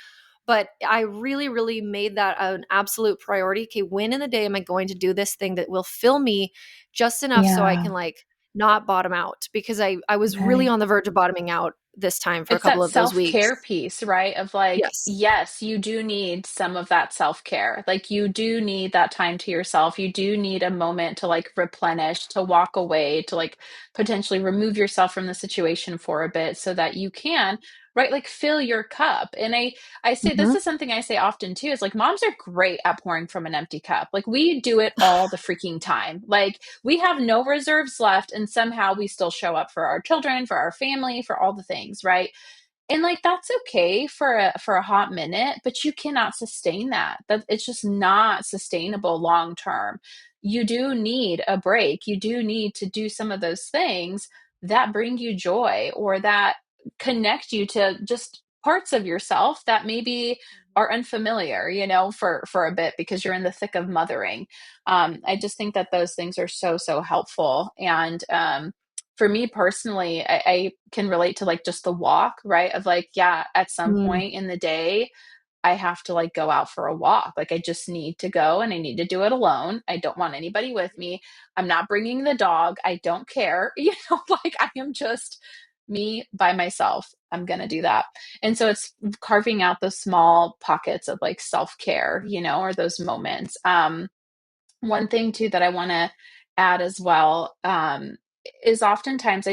but I really, really made that an absolute priority. Okay, when in the day am I going to do this thing that will fill me just enough so I Yeah. can like not bottom out? Because I was really Right. on the verge of bottoming out this time for a It's couple that of those weeks. self-care piece, right? Of like, Yes. yes, you do need some of that self-care. Like you do need that time to yourself. You do need a moment to like replenish, to walk away, to like potentially remove yourself from the situation for a bit so that you can, right, like fill your cup. And I say this Mhm. is something I say often too, is like moms are great at pouring from an empty cup. Like we do it all the freaking time. Like we have no reserves left and somehow we still show up for our children, for our family, for all the things, right? And like that's okay for a hot minute, but you cannot sustain that. That it's just not sustainable long term. You do need a break. You do need to do some of those things that bring you joy or that connect you to just parts of yourself that maybe are unfamiliar, for a bit because you're in the thick of mothering. I just think that those things are so, so helpful. And for me personally, I can relate to like just the walk, right? Of like, yeah, at some Mm. point in the day, I have to like go out for a walk. Like I just need to go and I need to do it alone. I don't want anybody with me. I'm not bringing the dog. I don't care. Like I am just me by myself. I'm going to do that. And so it's carving out those small pockets of like self-care, or those moments. One thing too that I want to add as well, is oftentimes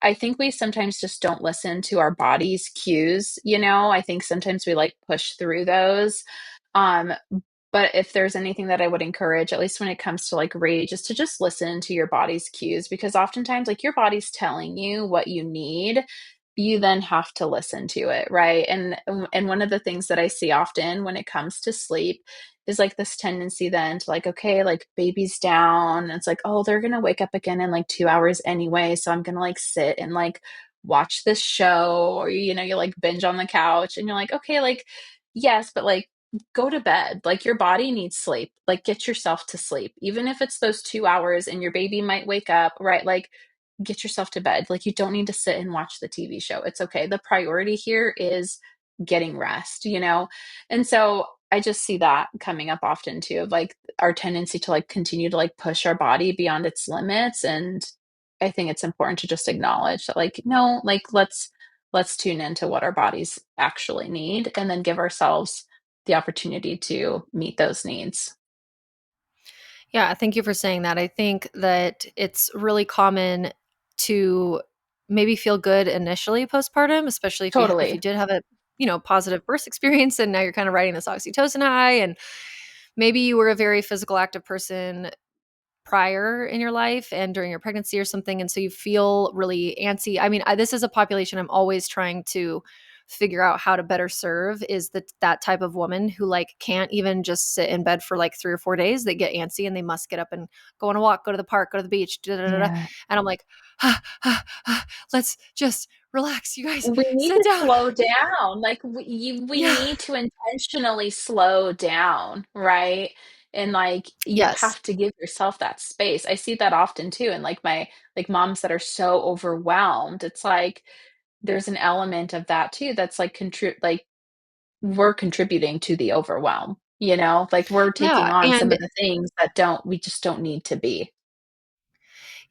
I think we sometimes just don't listen to our body's cues, I think sometimes we like push through those. Um, but if there's anything that I would encourage, at least when it comes to like rage, is to just listen to your body's cues, because oftentimes like your body's telling you what you need. You then have to listen to it, right? And one of the things that I see often when it comes to sleep is like this tendency then to like, okay, like baby's down. It's like, oh, they're gonna wake up again in like 2 hours anyway. So I'm gonna like sit and like watch this show, or you like binge on the couch and you're like, okay, like, yes, but like go to bed. Like your body needs sleep. Like get yourself to sleep. Even if it's those 2 hours and your baby might wake up, right? Like get yourself to bed. Like you don't need to sit and watch the TV show. It's okay. The priority here is getting rest. And so I just see that coming up often too, of like our tendency to like continue to like push our body beyond its limits. And I think it's important to just acknowledge that like, no, like let's tune into what our bodies actually need and then give ourselves the opportunity to meet those needs. Yeah, thank you for saying that. I think that it's really common to maybe feel good initially postpartum, especially if you Totally. did have a, positive birth experience and now you're kind of riding this oxytocin high, and maybe you were a very physical active person prior in your life and during your pregnancy or something, and so you feel really antsy. I mean, this is a population I'm always trying to figure out how to better serve, is that type of woman who like can't even just sit in bed for like 3 or 4 days. They get antsy and they must get up and go on a walk, go to the park, go to the beach, da, da, da, da. Yeah. And I'm like, let's just relax, you guys, We need sit to down. slow down. Like we Yeah. need to intentionally slow down, right? And like you Yes. have to give yourself that space. I see that often too. And like my like moms that are so overwhelmed. It's like there's an element of that too that's like like we're contributing to the overwhelm. Like we're taking Yeah. on some And of the things that we just don't need to be.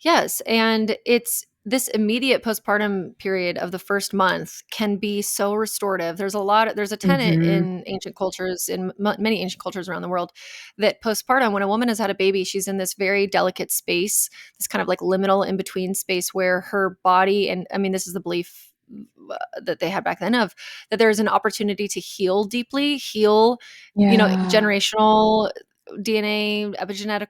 yes, and it's this immediate postpartum period of the first month can be so restorative. There's a tenet Mhm. in ancient cultures, in many ancient cultures around the world, that postpartum, when a woman has had a baby, she's in this very delicate space, this kind of like liminal in between space where her body, and I mean, this is the belief that they had back then, of that there's an opportunity to heal deeply, heal, Yeah. generational DNA, epigenetic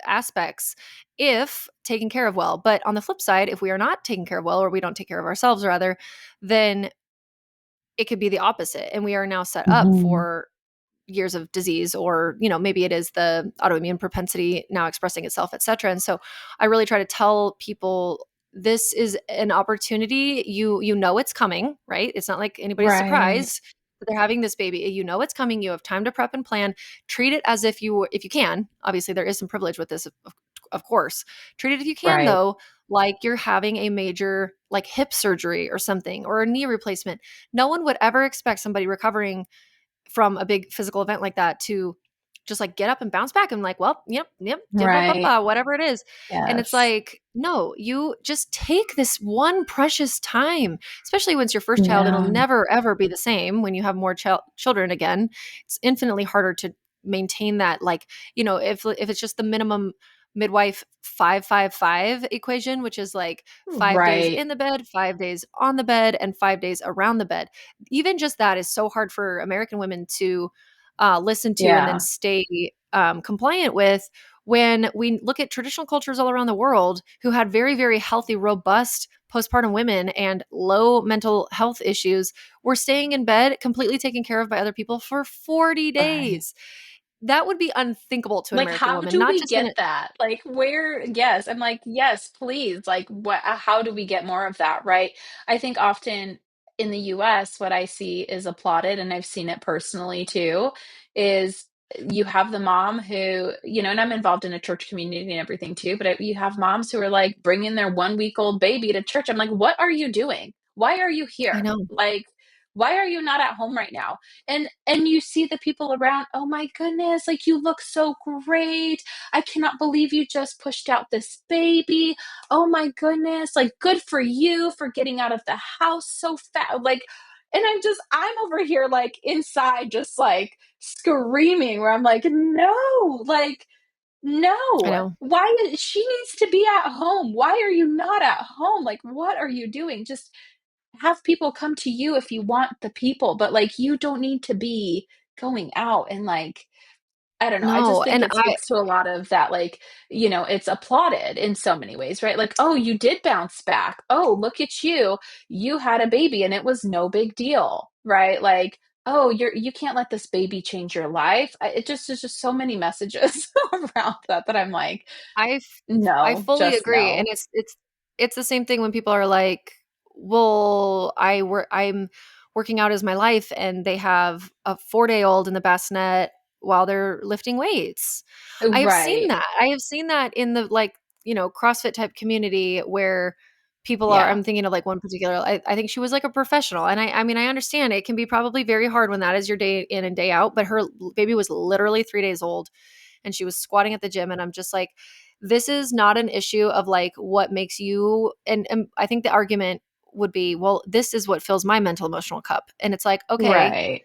aspects, if taken care of well. But on the flip side, if we are not taken care of well, or we don't take care of ourselves rather, then it could be the opposite. And we are now set up Mhm. for years of disease, or maybe it is the autoimmune propensity now expressing itself, et cetera. And so I really try to tell people, this is an opportunity. You know it's coming, right? It's not like anybody's Right. surprised that they're having this baby. You know it's coming. You have time to prep and plan. Treat it as if you can. Obviously there is some privilege with this, of course. Treat it, if you can Right. though, like you're having a major like hip surgery or something, or a knee replacement. No one would ever expect somebody recovering from a big physical event like that to just like get up and bounce back and like, well, yep, yep, Right. whatever it is. And it's Yes. like, no, you just take this one precious time, especially when it's your first child. It'll Yeah. never ever be the same when you have more children again. It's infinitely harder to maintain that, like, if it's just the minimum midwife 5-5-5 equation, which is like 5 days Right. in the bed, 5 days on the bed, and 5 days around the bed. Even just that is so hard for American women to listen to and then Yeah. stay compliant with, when we look at traditional cultures all around the world who had very, very healthy, robust postpartum women and low mental health issues were staying in bed, completely taken care of by other people for 40 Right. days. That would be unthinkable to an Like, American how woman, do not we just in get it. that? Like, where yes, I'm like, "Yes, please." Like, how do we get more of that, right? I think often in the US, what I see is applauded, and I've seen it personally too, is you have the mom who, and I'm involved in a church community and everything too, but you have moms who are like bringing their 1-week-old baby to church. I'm like, what are you doing? Why are you I here? know. Like, why are you not at home right now? And you see the people around, oh my goodness, like you look so great. I cannot believe you just pushed out this baby. Oh my goodness, like good for you for getting out of the house so fast. Like, and I'm over here like inside just like screaming where I'm like, no, like, I no, know. she needs to be at home. Why are you not at home? Like, what are you doing? Just have people come to you if you want the people, but like, you don't need to be going out and like, I don't know. I just No, think and it speaks to a lot of that, like, it's applauded in so many ways, right? Like, oh, you did bounce back. Oh, look at you. You had a baby and it was no big deal, right? Like, oh, you can't let this baby change your life. It just there's just so many messages around that I'm like, I f I no, fully just agree, and no. it's the same thing when people are like, "Well, I'm working out as my life," and they have a 4-day-old in the bassinet while they're lifting weights. I have seen Right. that. I have seen that in the, like, CrossFit type community where people are Yeah. I'm thinking of, like, one particular I think she was, like, a professional, and I mean, I understand it can be probably very hard when that is your day in and day out, but her baby was literally 3 days old and she was squatting at the gym, and I'm just like, this is not an issue of like what makes you and I think the argument would be, well, this is what fills my mental emotional cup. And it's like, okay, Right.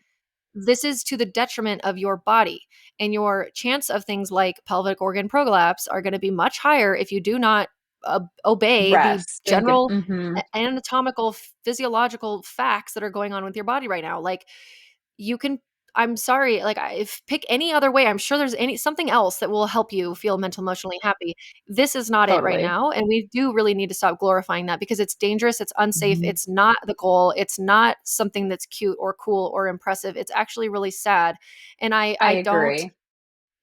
this is to the detriment of your body. And your chance of things like pelvic organ prolapse are going to be much higher if you do not obey the Rest and get general mhm. anatomical physiological facts that are going on with your body right now. Like you can I'm sorry, like, if pick any other way, I'm sure there's any something else that will help you feel mental emotionally happy. This is not it right Totally. now, and we do really need to stop glorifying that because it's dangerous, it's unsafe, Mhm. it's not the goal, it's not something that's cute or cool or impressive, it's actually really sad, and I I don't agree.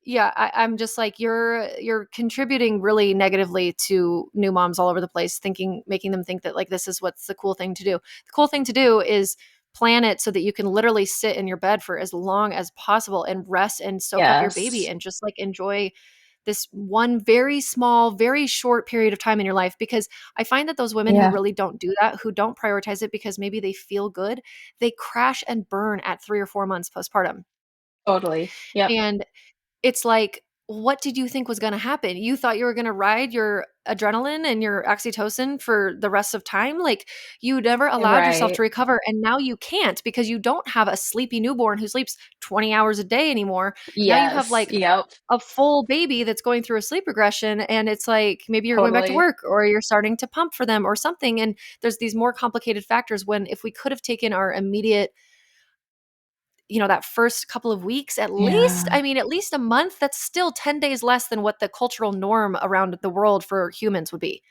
yeah, I'm just like, you're contributing really negatively to new moms all over the place, making them think that like this is what's the cool thing to do. The cool thing to do is plan it so that you can literally sit in your bed for as long as possible and rest and soak up your baby Yes. and just like enjoy this one very small, very short period of time in your life. Because I find that those women who Yeah. really don't do that, who don't prioritize it because maybe they feel good, they crash and burn at 3 or 4 months postpartum. Totally. Yep. And it's like, what did you think was gonna happen? You thought you were gonna ride your adrenaline and your oxytocin for the rest of time? Like, you never allowed yourself to Right. recover, and now you can't because you don't have a sleepy newborn who sleeps 20 hours a day anymore. Now you have, Yes. like, Yep. a full baby that's going through a sleep regression, and it's like, maybe you're going back to Totally. work or you're starting to pump for them or something, and there's these more complicated factors when if we could have taken our immediate that first couple of weeks at least, Yeah. I mean, at least a month, that's still 10 days less than what the cultural norm around the world for humans would be.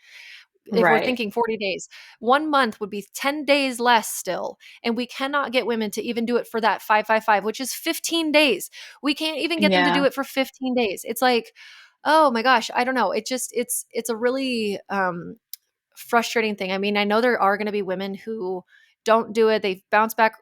If we're Right. thinking 40 days, 1 month would be 10 days less still, and we cannot get women to even do it for that 555, which is 15 days. We can't even get them to do Yeah. it for 15 days. It's like, oh my gosh, I don't know. It's a really, frustrating thing. I mean, I know there are gonna be women who don't do it. They bounce back,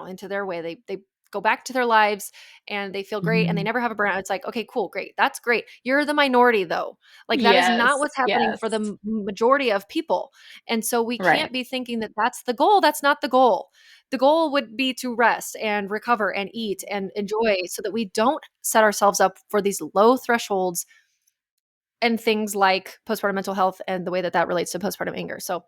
into their way. They go back to their lives and they feel great and they Mhm. never have a burnout. It's like, okay, cool, great. That's great. You're the minority though. Like that is not Yes. what's happening Yes. for the majority of people. And so we Right. can't be thinking that that's the goal. That's not the goal. The goal would be to rest and recover and eat and enjoy so that we don't set ourselves up for these low thresholds and things like postpartum mental health and the way that that relates to postpartum anger. So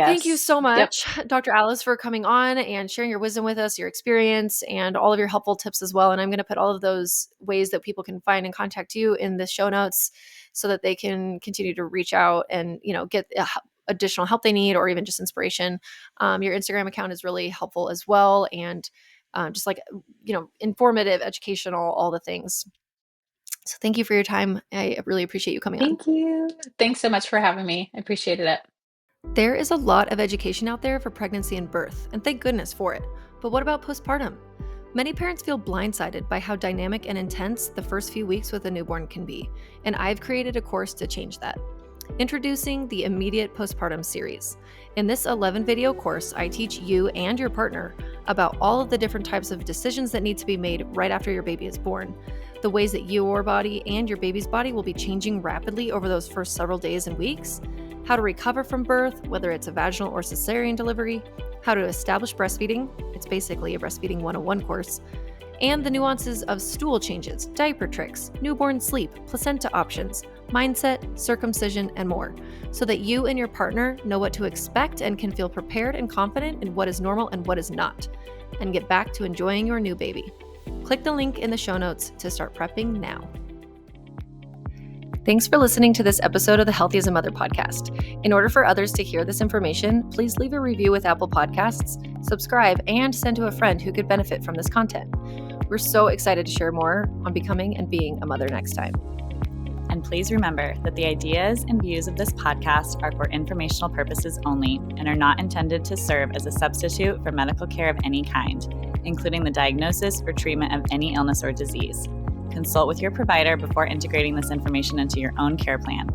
thank you Yes. so Yep. much, Dr. Alice, for coming on and sharing your wisdom with us, your experience, and all of your helpful tips as well. And I'm going to put all of those ways that people can find and contact you in the show notes so that they can continue to reach out and, get additional help they need or even just inspiration. Your Instagram account is really helpful as well. And just like, informative, educational, all the things. So thank you for your time. I really appreciate you coming on. Thank you. Thanks so much for having me. I appreciated it. There is a lot of education out there for pregnancy and birth, and thank goodness for it. But what about postpartum? Many parents feel blindsided by how dynamic and intense the first few weeks with a newborn can be, and I've created a course to change that. Introducing the Immediate Postpartum series. In this 11-video course, I teach you and your partner about all of the different types of decisions that need to be made right after your baby is born, the ways that your body and your baby's body will be changing rapidly over those first several days and weeks, how to recover from birth, whether it's a vaginal or cesarean delivery, how to establish breastfeeding, it's basically a breastfeeding 101 course, and the nuances of stool changes, diaper tricks, newborn sleep, placenta options, mindset, circumcision, and more, so that you and your partner know what to expect and can feel prepared and confident in what is normal and what is not, and get back to enjoying your new baby. Click the link in the show notes to start prepping now. Thanks for listening to this episode of the Healthy as a Mother podcast. In order for others to hear this information, please leave a review with Apple Podcasts, subscribe, and send to a friend who could benefit from this content. We're so excited to share more on becoming and being a mother next time. And please remember that the ideas and views of this podcast are for informational purposes only and are not intended to serve as a substitute for medical care of any kind, including the diagnosis or treatment of any illness or disease. Consult with your provider before integrating this information into your own care plan.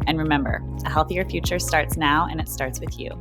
And remember, a healthier future starts now, and it starts with you.